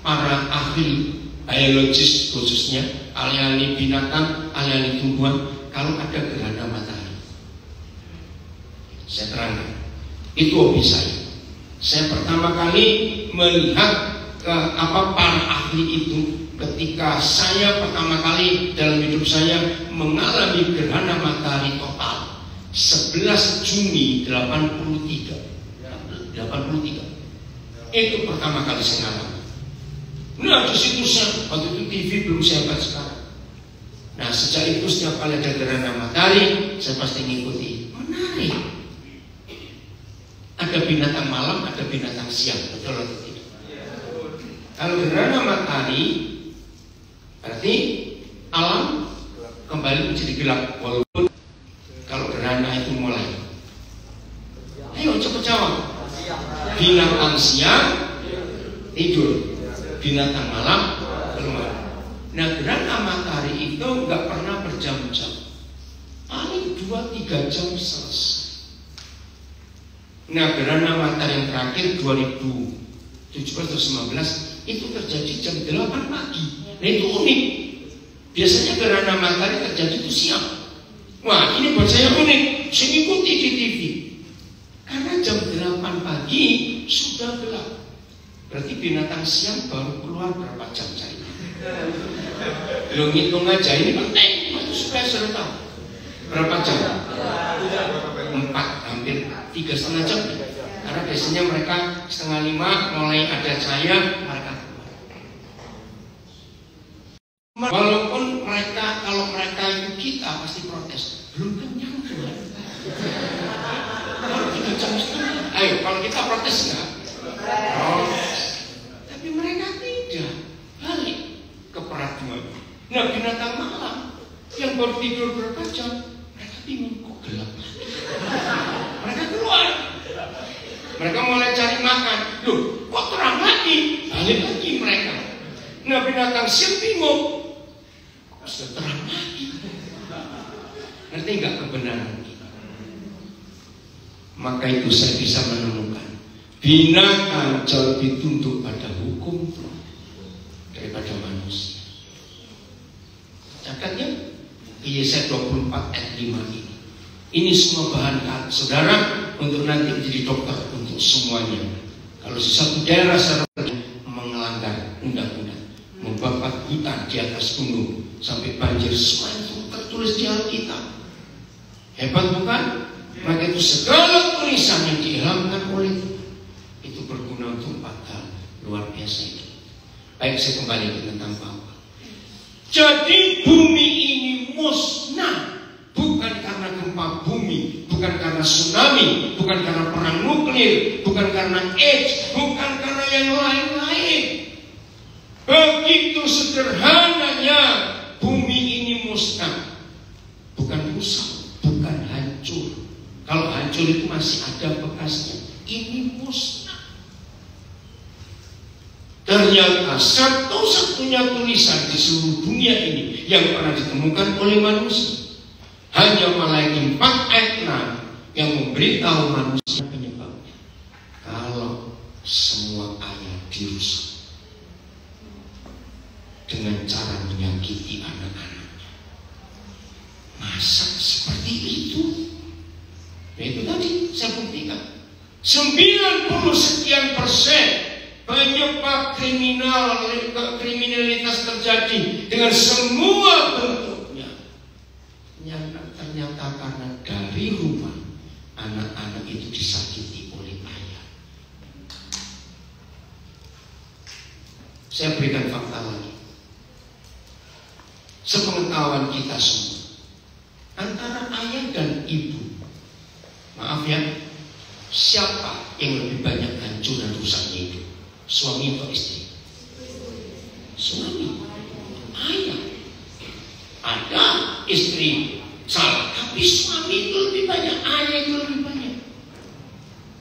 para ahli biologis khususnya, ahli-ahli binatang, ahli-ahli tumbuhan, kalau ada gerhana matahari? Saya terangkan, itu hobi saya. Saya pertama kali melihat para ahli itu ketika saya pertama kali dalam hidup saya mengalami gerhana matahari total 11 Juni 83. Itu pertama kali saya alami. Nah, di situ waktu itu TV belum sehebat sekarang. Nah, sejak itu setiap kali ada gerhana matahari, saya pasti ngikuti. Menarik. Ada binatang malam, ada binatang siang, betul atau tidak? Kalau gerhana matahari, berarti alam kembali menjadi gelap. Walaupun kalau gerhana itu mulai, ayo cepat jawab. Binatang siang tidur, binatang malam keluar. Nah, gerhana matahari itu nggak pernah berjam-jam, paling 2-3 jam selesai. Nah, gerhana matahari yang terakhir 2017-19 itu terjadi jam 8 pagi. Nah, itu unik. Biasanya gerhana matahari terjadi itu siang. Wah, ini buat saya unik. Saya ikuti di TV. Karena jam 8 pagi sudah gelap. Berarti binatang siang baru keluar berapa jam cari? Lo ngitung aja, ini penting. Supaya sudah tahu berapa jam? 4, hampir 3,5 jam. Karena biasanya mereka 4:30 mulai ada cahaya, mereka keluar. Walaupun kalau mereka itu kita pasti protes. Belum kenyang Tuhan. Kalau 3 jam setengah, ayo kalau kita protes enggak? Protes. Tapi mereka tidak, balik ke peraduan. Nah, binatang malam yang baru tidur berapa jam, mereka bingung kok gelap. Mereka keluar. Mereka mulai cari makan. Loh, kok terang lagi? Balik lagi mereka. Nah, binatang siang bingung. Kok sudah terang lagi? Ngerti nggak kebenaran kita? Maka itu saya bisa menemukan binatang jauh lebih tunduk pada hukum daripada manusia. Catatnya Yesaya 24 ayat 5 ini. Ini semua bahan saudara untuk nanti menjadi dokter untuk semuanya. Kalau satu daerah melanggar undang-undang, membakar hutan di atas gunung sampai banjir, semua itu tertulis di Alkitab. Hebat bukan? Maka itu segala tulisan yang diilhamkan oleh itu berguna untuk 4 hal luar biasa itu. Baik, saya kembali ke tentang Paul. Jadi bumi ini musnah bukan karena gempa bumi, bukan karena tsunami, bukan karena perang nuklir, bukan karena AIDS, bukan karena yang lain-lain. Begitu sederhana Ternyata satu-satunya tulisan di seluruh dunia ini yang pernah ditemukan oleh manusia hanya Malaikat 4 ayat 6 yang memberitahu manusia penyebabnya. Kalau semua ayat dirusak dengan cara menyakiti anak-anaknya, masa seperti itu? Ya itu tadi saya buktikan 90% penyebab kriminalitas terjadi dengan semua bentuknya ternyata karena dari rumah anak-anak itu disakiti oleh ayah. Saya berikan fakta lagi. Sepengetahuan kita semua, antara ayah dan ibu, maaf ya, siapa yang lebih banyak hancur dan rusaknya itu? Suami atau istri? Suami. Ayah. Ada istri salah, tapi suami itu lebih banyak, ayah itu lebih banyak.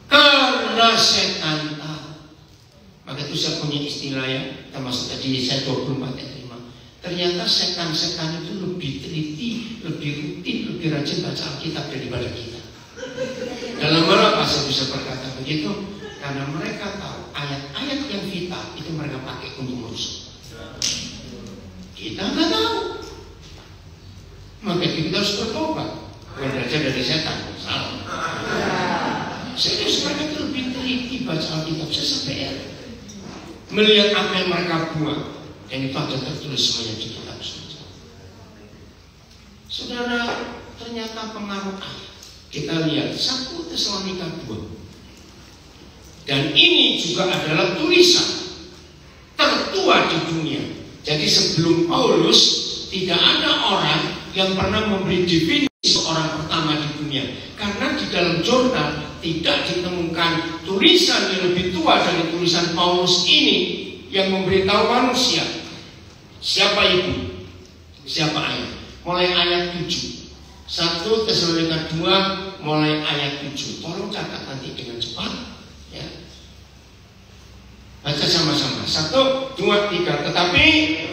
Karena setan tahu. Maka itu saya punya istilah ya, termasuk tadi saya 24 ayat 5. Ternyata setan-setan itu lebih teliti, lebih rutin, lebih rajin baca Alkitab daripada kita. Dalam apa saya bisa berkata begitu? Karena mereka tahu ayat-ayat yang vital itu mereka pakai untuk merusak. Kita nggak tahu. Maka kita harus bertobat. Bukan belajar dari setan. Salah. Serius, mereka itu lebih teliti baca Alkitab. Saya sampai melihat apa yang mereka buat. Dan itu ada tertulis semuanya di kitab suci. Saudara, ternyata pengaruh ayat. Kita lihat 1 Tesalonika 2. Dan ini juga adalah tulisan tertua di dunia. Jadi sebelum Paulus tidak ada orang yang pernah memberi definisi orang pertama di dunia. Karena di dalam jurnal tidak ditemukan tulisan yang lebih tua dari tulisan Paulus ini yang memberitahu manusia siapa ibu, siapa ayah. Mulai ayat 7. 1 Tesalonika 2 mulai ayat 7. Tolong catat nanti dengan cepat ya. Baca sama-sama. 1, 2, 3. Tetapi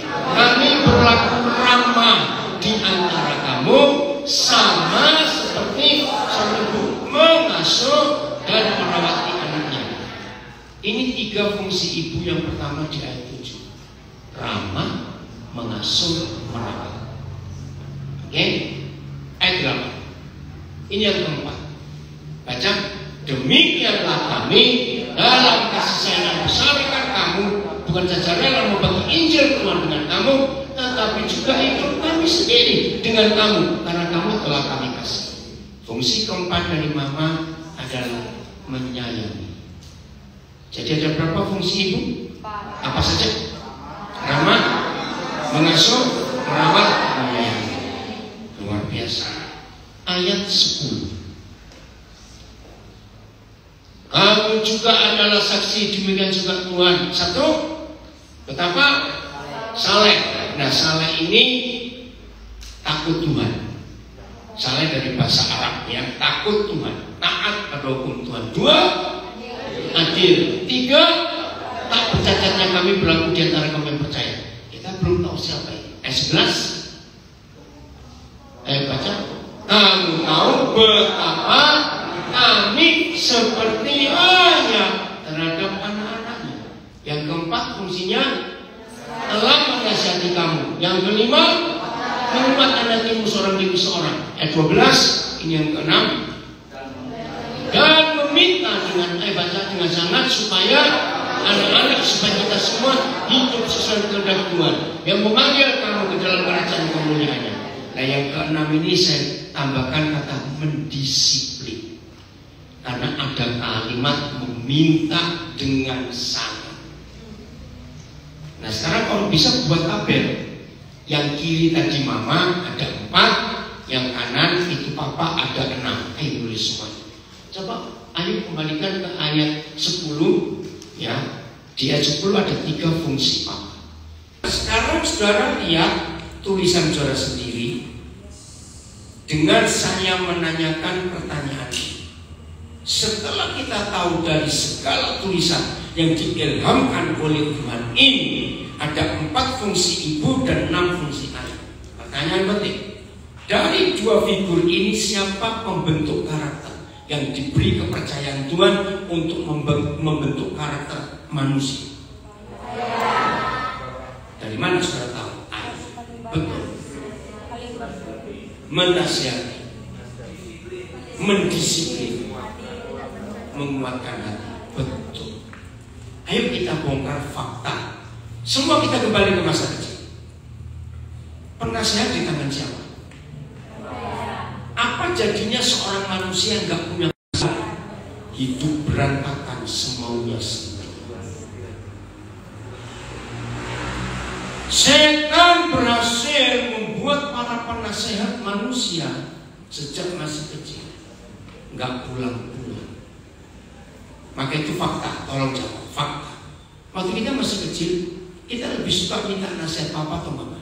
kami berlaku ramah di antara kamu sama seperti suami ibu, mengasuh dan merawati anaknya. Ini 3 fungsi ibu yang pertama di ayat 7. Ramah, mengasuh, merawat. Oke? Ayat 8. Ini yang keempat. Baca. Demikianlah kami dalam kasih sayang yang besar dengan kamu, bukan saja rela membagi Injil Tuhan dengan kamu, tetapi juga hidup kami sendiri dengan kamu, karena kamu telah kami kasih. Fungsi keempat dari mama adalah menyayangi. Jadi ada berapa fungsi ibu? Apa saja? Ramah, mengasuh, merawat, menyayangi. Luar biasa. Ayat 10. Kamu juga adalah saksi, demikian juga Tuhan. 1, betapa saleh. Nah, saleh ini takut Tuhan. Saleh dari bahasa Arab ya, takut Tuhan, taat pada hukum Tuhan. 2, adil. 3, tak bercacatnya kami berlaku di antara kamu yang percaya. Kita belum tahu siapa ini. Ayat 11. Ayo baca. Kamu tahu betapa kami seperti ayah terhadap anak-anaknya. Yang keempat fungsinya telah menasihati kamu. Yang kelima, hormat anak-anakmu seorang demi seorang. Ayat 12. Ini yang keenam. Dan meminta dengan sangat supaya anak-anak, supaya kita semua hidup sesuai kehendak Tuhan yang memanggil kamu ke dalam kerajaan kemuliaannya. Nah, yang keenam ini saya tambahkan kata mendisiplin. Karena ada kalimat meminta dengan sangat. Nah, sekarang kalau bisa buat tabel. Yang kiri tadi mama ada 4, yang kanan itu papa ada 6. Ayo tulis semua. Coba ayo kembalikan ke ayat 10 ya. Di ayat 10 ada 3 fungsi papa. Sekarang saudara lihat tulisan saudara sendiri. Dengan saya menanyakan pertanyaan ini. Setelah kita tahu dari segala tulisan yang diilhamkan oleh Tuhan ini ada 4 fungsi ibu dan 6 fungsi ayah. Pertanyaan penting, dari 2 figur ini siapa pembentuk karakter yang diberi kepercayaan Tuhan untuk membentuk karakter manusia? Dari mana saudara tahu? Ayah. Betul. Menasihati, mendisiplin, menguatkan hati. Betul. Ayo kita bongkar fakta. Semua kita kembali ke masa kecil. Penasehat di tangan siapa? Apa jadinya seorang manusia yang gak punya masalah? Hidup berantakan semaunya sendiri. Setan berhasil membuat para penasehat manusia sejak masih kecil gak pulang-pulang. Maka itu fakta, tolong jawab, fakta. Waktu kita masih kecil, kita lebih suka minta nasihat papa atau mama?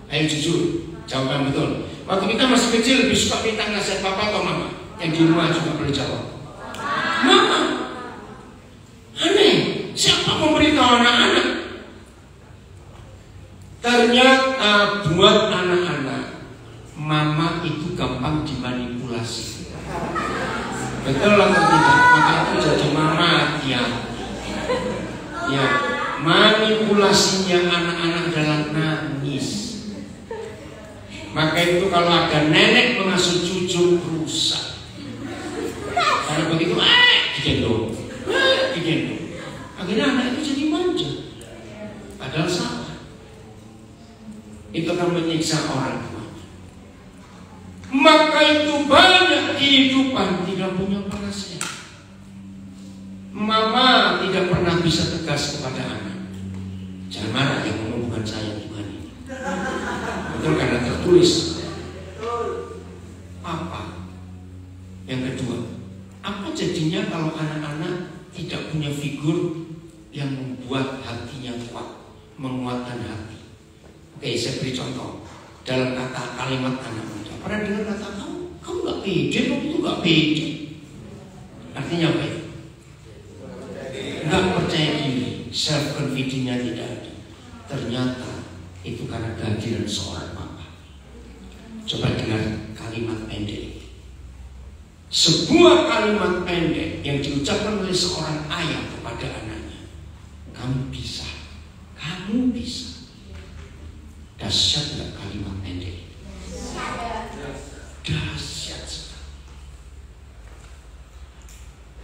Ayo jujur, jawab yang betul. Waktu kita masih kecil lebih suka minta nasihat papa atau mama? Yang di rumah juga boleh jawab. Mama. Aneh, siapa memberitahu anak-anak? Ternyata buat anak-anak, mama itu gampang dimanipulasi. Betul atau tidak? Maka itu jadi mama ya. Ya, manipulasinya anak-anak adalah nangis. Maka itu kalau ada nenek mengasuh cucu rusak. Karena begitu, digendong, digendong. Akhirnya anak itu jadi manja. Padahal salah. Itu akan menyiksa orang tua. Maka itu banyak kehidupan tidak punya penasehat. Mama tidak pernah bisa tegas kepada anak. Jangan marah, yang ngomong bukan saya, Tuhan ini. Betul, karena tertulis. Apa? Yang kedua, apa jadinya kalau anak-anak tidak punya figur yang membuat hatinya kuat, menguatkan hati? Oke, saya beri contoh. Dalam kata kalimat anak muda, pernah dengar kata kamu gak pede, kamu itu gak pede. Artinya apa itu? Gak percaya diri, self confidence-nya tidak ada. Ternyata itu karena kehadiran seorang papa. Coba dengar kalimat pendek. Sebuah kalimat pendek yang diucapkan oleh seorang ayah kepada anaknya. Kamu bisa, kamu bisa. Dahsyat gak kalimat pendek? Dahsyat sekali.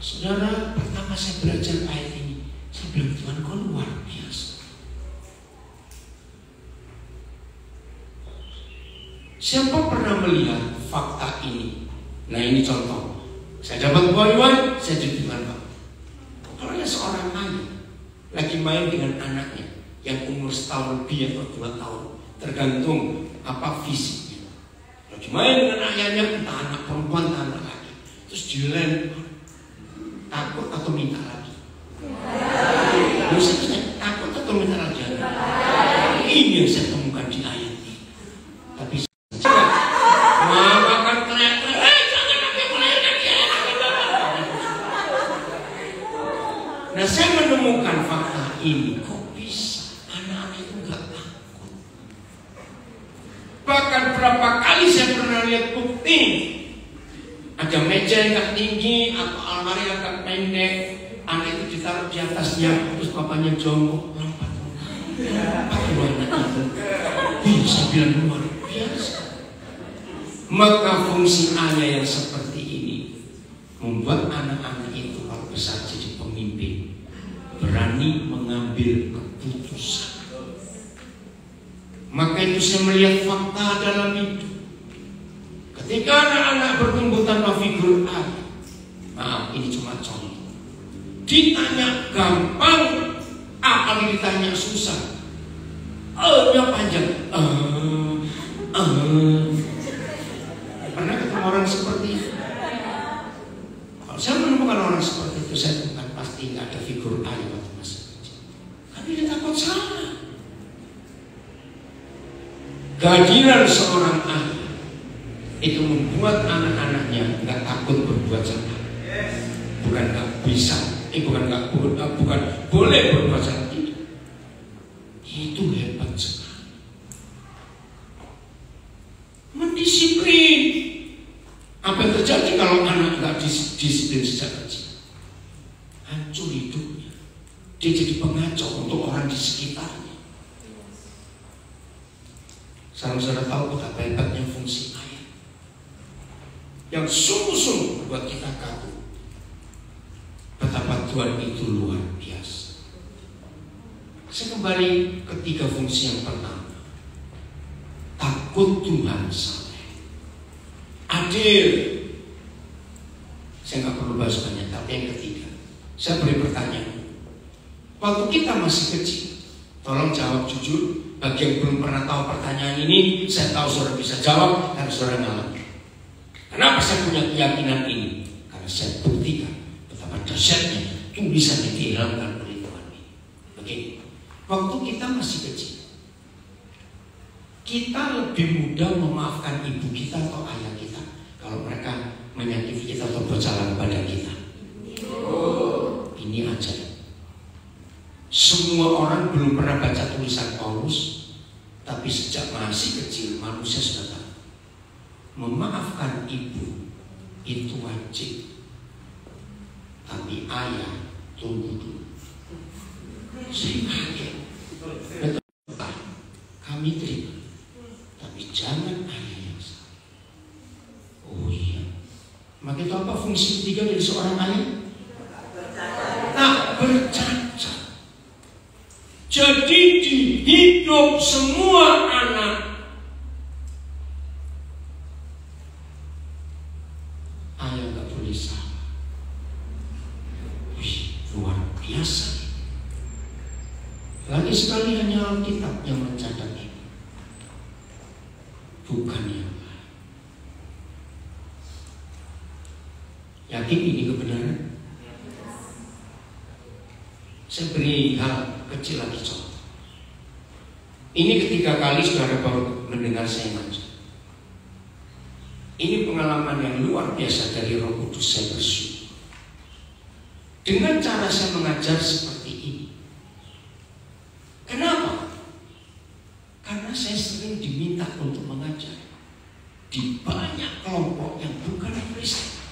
Saudara, pertama saya belajar ayat ini, saya bilang, Tuhan kau luar biasa. Siapa pernah melihat fakta ini? Nah ini contoh. Saya dapat buah saya dititipkan Pak. Kalau ada seorang ayah lagi main dengan anaknya yang umur setahun lebih atau 2 tahun, tergantung apa fisiknya. Lagi main dengan ayahnya, entah anak perempuan, entah anak laki. Terus dilempar, takut atau minta lagi? Saya takut atau minta lagi? Ini yang saya temukan di ayat ini. Tapi mama kan teriak-teriak, jangan lagi melahirkan dia. Nah saya menemukan fakta ini. Kok bisa anak-anak itu gak takut? Bahkan berapa kali saya pernah lihat bukti, ada meja yang agak tinggi atau almari yang agak pendek, anak itu ditaruh di atasnya, terus bapaknya jongkok lompat. Apa anak itu bisa bilang luar biasa. Maka fungsi ayah yang seperti ini membuat anak-anak itu kalau besar jadi pemimpin, berani mengambil keputusan. Maka itu saya melihat fakta dalam hidup. Ketika anak-anak bertumbuh tanpa figur ayah, maaf ini cuma contoh, ditanya gampang, apa ditanya susah. Nya panjang. Pernah ketemu orang seperti itu? Kalau saya menemukan orang seperti itu, saya bukan pasti nggak ada figur ayah waktu masa kecil. Tapi dia takut salah. Kehadiran seorang ayah itu membuat anak-anaknya nggak takut berbuat salah, bukan nggak bisa, bukan boleh berbuat salah, tidak. Itu hebat sekali. Mendisiplin. Apa yang terjadi kalau anak nggak disiplin sejak kecil? Hancur hidupnya. Dia jadi pengacau untuk orang di sekitarnya. Saudara-saudara tahu betapa hebatnya fungsi ayah, yang sungguh-sungguh buat kita kagum. Betapa Tuhan itu luar biasa. Saya kembali ke 3 fungsi yang pertama. Takut Tuhan saleh, adil. Saya nggak perlu bahas banyak, tapi yang ketiga, saya beri pertanyaan. Waktu kita masih kecil, tolong jawab jujur. Bagi yang belum pernah tahu pertanyaan ini, saya tahu saudara bisa jawab karena saudara ngalami. Kenapa saya punya keyakinan ini? Karena saya buktikan betapa dahsyatnya tulisan yang dihilangkan oleh Tuhan ini. Begini, waktu kita masih kecil, kita lebih mudah memaafkan ibu kita atau ayah kita kalau mereka menyakiti kita atau bersalah kepada kita. Ini ajaib. Semua orang belum pernah baca tulisan Paulus, tapi sejak masih kecil manusia sudah tahu memaafkan ibu itu wajib. Tapi ayah tunggu dulu. Saya kaget. Betul, kami terima, tapi jangan ayah yang salah. Oh iya. Maka itu apa fungsi ketiga dari seorang ayah? Tak bercacat. Jadi di hidup semua anak, ayah gak boleh salah. Wih, luar biasa. Lagi sekali hanya Alkitab yang mencatat ini, bukan yang lain. Yakin ini kebenaran? Saya beri hal kecil lagi contoh. Ini ketiga kali saudara baru mendengar saya ngajar. Ini pengalaman yang luar biasa dari Roh Kudus. Saya bersyukur dengan cara saya mengajar seperti ini. Kenapa? Karena saya sering diminta untuk mengajar di banyak kelompok yang bukan Kristen.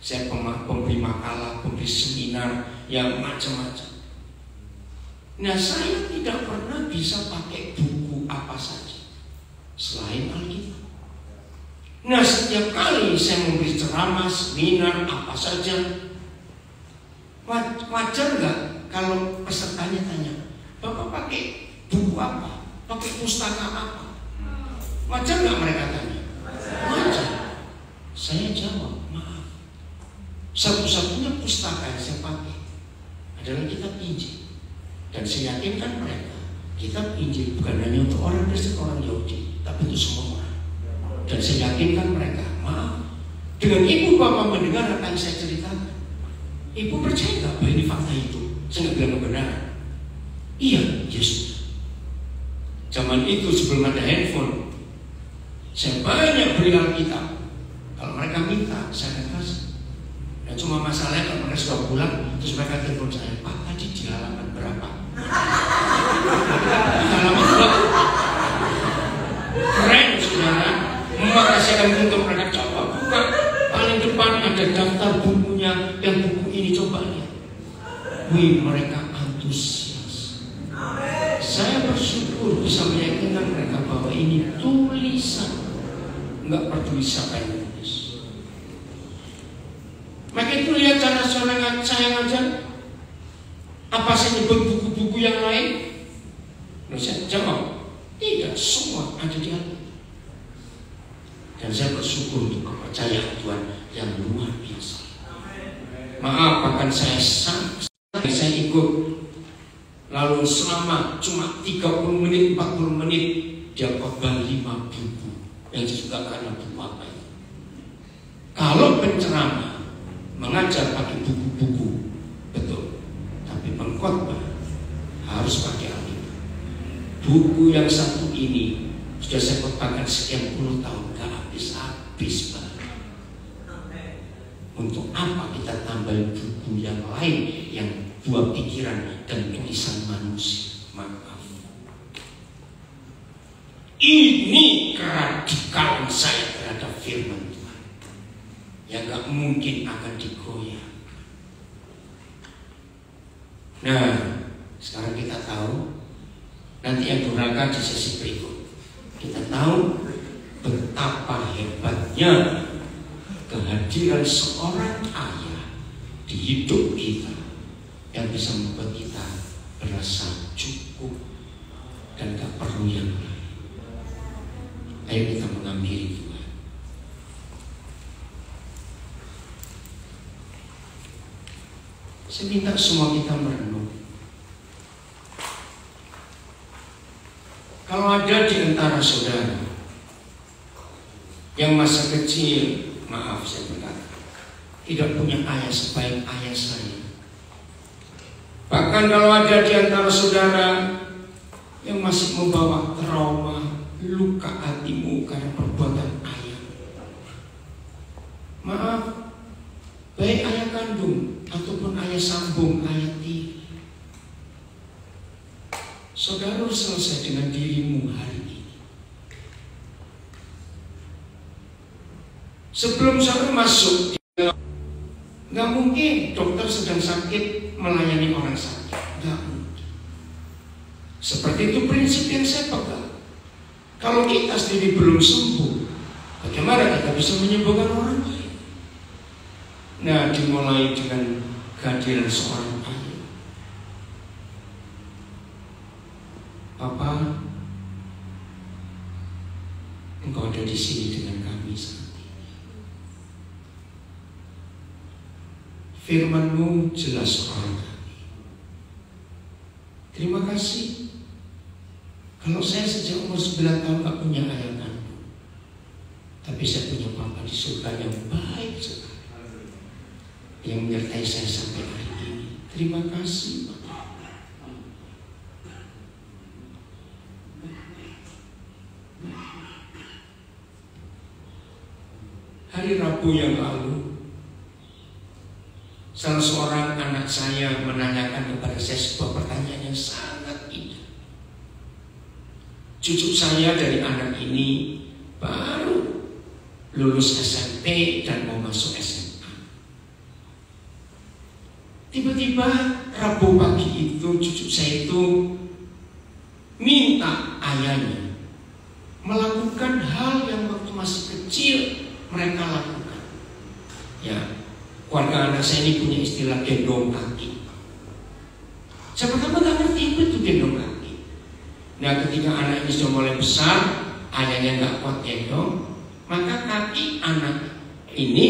Saya pemberi makalah, pemberi seminar yang macam-macam. Nah, saya tidak pernah bisa pakai buku apa saja selain Alkitab. Nah, setiap kali saya memberi ceramah, seminar, apa saja, wajar nggak kalau pesertanya tanya, Bapak pakai buku apa? Pakai pustaka apa? Wajar nggak mereka tanya? Wajar. Saya jawab, maaf. Satu-satunya pustaka yang saya pakai adalah kitab Injil. Dan saya yakinkan mereka, kitab Injil bukan hanya untuk orang Kristen, orang Yahudi, tapi untuk semua orang. Dan saya yakinkan mereka, maaf, dengan ibu bapak mendengar apa yang saya ceritakan, ibu percaya nggak bahwa ini fakta itu? Saya nggak bilang kebenaran. Iya, Yesus. Zaman itu sebelum ada handphone, saya banyak beri Alkitab. Kalau mereka minta, saya akan kasih. Dan cuma masalahnya kalau mereka sudah pulang, terus mereka telepon saya, Pak, tadi di halaman berapa? Di halaman berapa? Keren, saudara. Maka saya akan untuk mereka coba buka. Paling depan ada daftar bukunya, yang buku ini coba lihat. Wih, mereka antusias. Saya bersyukur bisa meyakinkan mereka bahwa ini tulisan, nggak peduli siapa yang nulis. Maka itu lihat cara saya ngajar. Apa saya nyebut buku-buku yang lain? Nah, saya jawab, tidak, semua ada di Alkitab. Dan saya bersyukur untuk kepercayaan Tuhan yang luar biasa. Maaf, bahkan saya ikut. Lalu selama cuma 30 menit, 40 menit, dia khotbah 5 buku. Yang juga karena buku apa itu. Kalau penceramah mengajar pakai buku-buku, betul. Tapi pengkhotbah harus pakai Alkitab. Buku yang satu ini sudah saya khotbahkan sekian puluh tahun, gak habis-habis, Pak. Untuk apa kita tambah buku yang lain yang buah pikiran dan tulisan manusia? Maaf. Ini keradikalan saya terhadap firman Tuhan yang gak mungkin akan digoyah. Nah, sekarang kita tahu, nanti yang durhaka di sesi berikut. Kita tahu betapa hebatnya kehadiran seorang ayah di hidup kita yang bisa membuat kita merasa cukup dan gak perlu yang lain. Ayo kita menghampiri Tuhan. Saya minta semua kita merenung. Kalau ada di antara saudara yang masa kecil, maaf saya berkata, tidak punya ayah sebaik ayah saya. Bahkan kalau ada di antara saudara yang masih membawa trauma, luka hatimu karena perbuatan ayah, maaf, baik ayah kandung ataupun ayah sambung, ayah tiri, saudara harus selesai dengan dirimu hari ini. Sebelum saudara masuk, nggak mungkin dokter sedang sakit melayani orang sakit, nggak mungkin. Seperti itu prinsip yang saya pegang. Kalau kita sendiri belum sembuh, bagaimana kita bisa menyembuhkan orang lain? Nah, dimulai dengan kehadiran seorang ayah. Papa, engkau ada di sini dengan kami saat ini. Firman-Mu jelas orang kami. Terima kasih. Kalau saya sejak umur 9 tahun gak punya ayah kandung, tapi saya punya Papa di surga yang baik sekali, yang menyertai saya sampai hari ini. Terima kasih, Papa. Hari Rabu yang lalu, salah seorang anak saya menanyakan kepada saya sebuah pertanyaan yang sangat indah. Cucu saya dari anak ini baru lulus SMP dan mau masuk SMA. Tiba-tiba Rabu pagi itu cucu saya itu minta ayahnya melakukan hal yang waktu masih kecil mereka lakukan. Ya, keluarga anak saya ini punya istilah gendong kaki. Saya pertama gak ngerti itu gendong kaki. Nah, ketika anak ini sudah mulai besar, ayahnya gak kuat gendong, maka kaki anak ini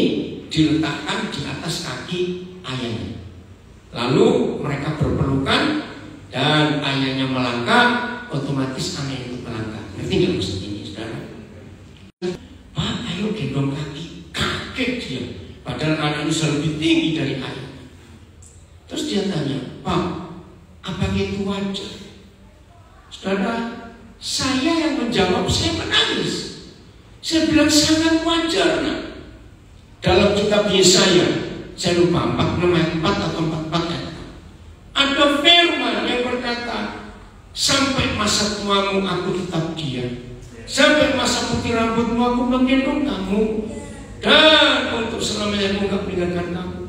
diletakkan di atas kaki ayahnya. Lalu mereka berpelukan dan ayahnya melangkah, otomatis anak itu melangkah. Ngerti gak maksud ini, saudara? Pak, ayo gendong kaki. Kaget dia. Padahal anak ini sudah lebih tinggi dari ayah. Terus dia tanya, Pak, apakah itu wajar? Saudara, saya yang menjawab, saya menangis. Saya bilang sangat wajar, nak. Dalam kitab Yesaya, saya lupa 46 atau 44 ayat, ada firman yang berkata, sampai masa tuamu aku tetap diam, sampai masa putih rambutmu aku menggendong kamu, dan untuk selamanya aku gak meninggalkan kamu.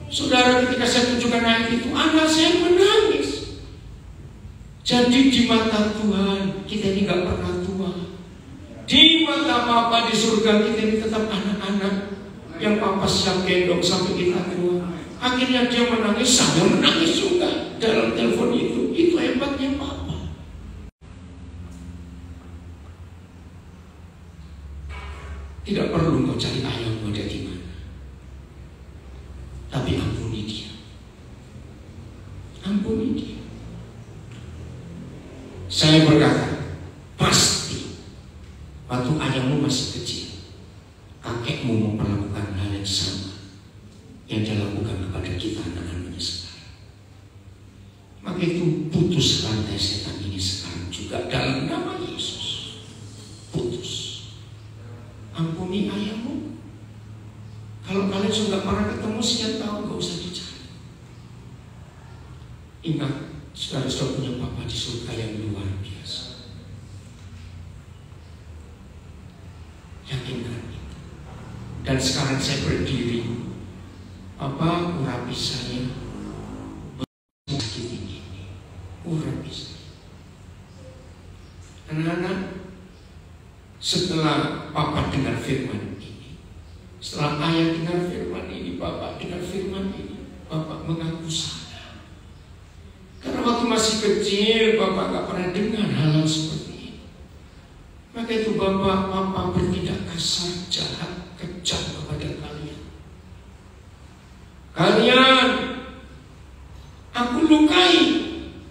Saudara, ketika saya tunjukkan ayat itu, anak saya menangis. Jadi di mata Tuhan kita ini gak pernah tua. Di mata Papa di surga kita ini tetap anak-anak yang Papa siap gendong sampai kita tua. Akhirnya dia menangis, saya menangis juga dalam telepon itu. Itu hebatnya Papa. Tidak perlu kau cari ayahmu ada di mana, tapi ampuni dia. Ampuni dia. Saya berkata, pasti waktu ayahmu masih kecil, kakekmu memperlakukan hal yang sama yang dia lakukan kepada kita anak-anaknya sekarang. Maka itu putus rantai setan ini sekarang juga dalam nama Yesus. Putus. Ampuni ayahmu. Kalau kalian kalian sudah nggak pernah ketemu sekian tahun, nggak usah dicari. Ingat, saudara-saudara punya Bapa di surga yang luar biasa. Yakinkan itu. Dan sekarang saya berdiri, Bapa urapi saya, sakit ini, urapi saya. Anak-anak, setelah Papa dengar firman ini, setelah ayah dengar firman ini, Bapak dengar firman ini, Bapak mengaku salah. Karena waktu masih kecil, Bapak gak pernah dengar hal seperti ini. Maka itu Bapak bertindak kasar, jahat, kejam kepada kalian. Kalian aku lukai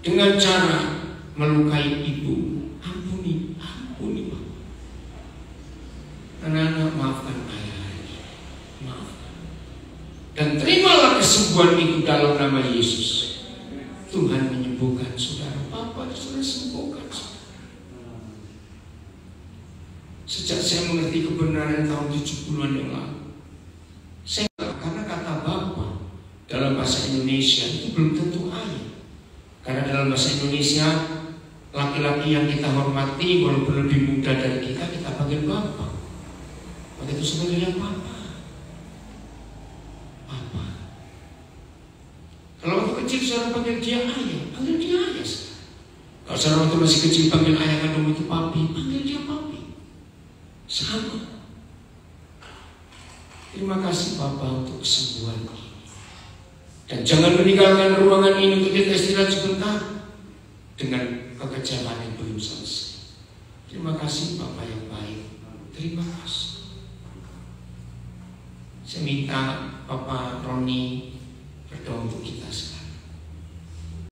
dengan cara melukai ibu. Ampuni Bapak. Anak-anak, maafkan ayah, maafkan. Dan terimalah kesembuhan itu dalam nama Yesus. Tuhan menyembuhkan saudara. Bapak sudah sembuhkan saudara. Sejak saya mengerti kebenaran tahun 70-an yang lalu, saya karena kata Bapak dalam bahasa Indonesia itu belum tentu ayah. Karena dalam bahasa Indonesia, laki-laki yang kita hormati walaupun lebih muda dari kita panggil Bapak. Maka itu sebenarnya Papa. Kalau waktu kecil saudara panggil dia ayah, panggil dia ayah. Kalau saudara waktu masih kecil panggil ayah kandung itu papi, panggil dia papi. Sama. Terima kasih Papa untuk kesembuhan ini. Dan jangan meninggalkan ruangan ini untuk kita istirahat sebentar dengan kekecewaan yang belum selesai. Terima kasih Bapak yang baik. Terima kasih. Saya minta Bapak Roni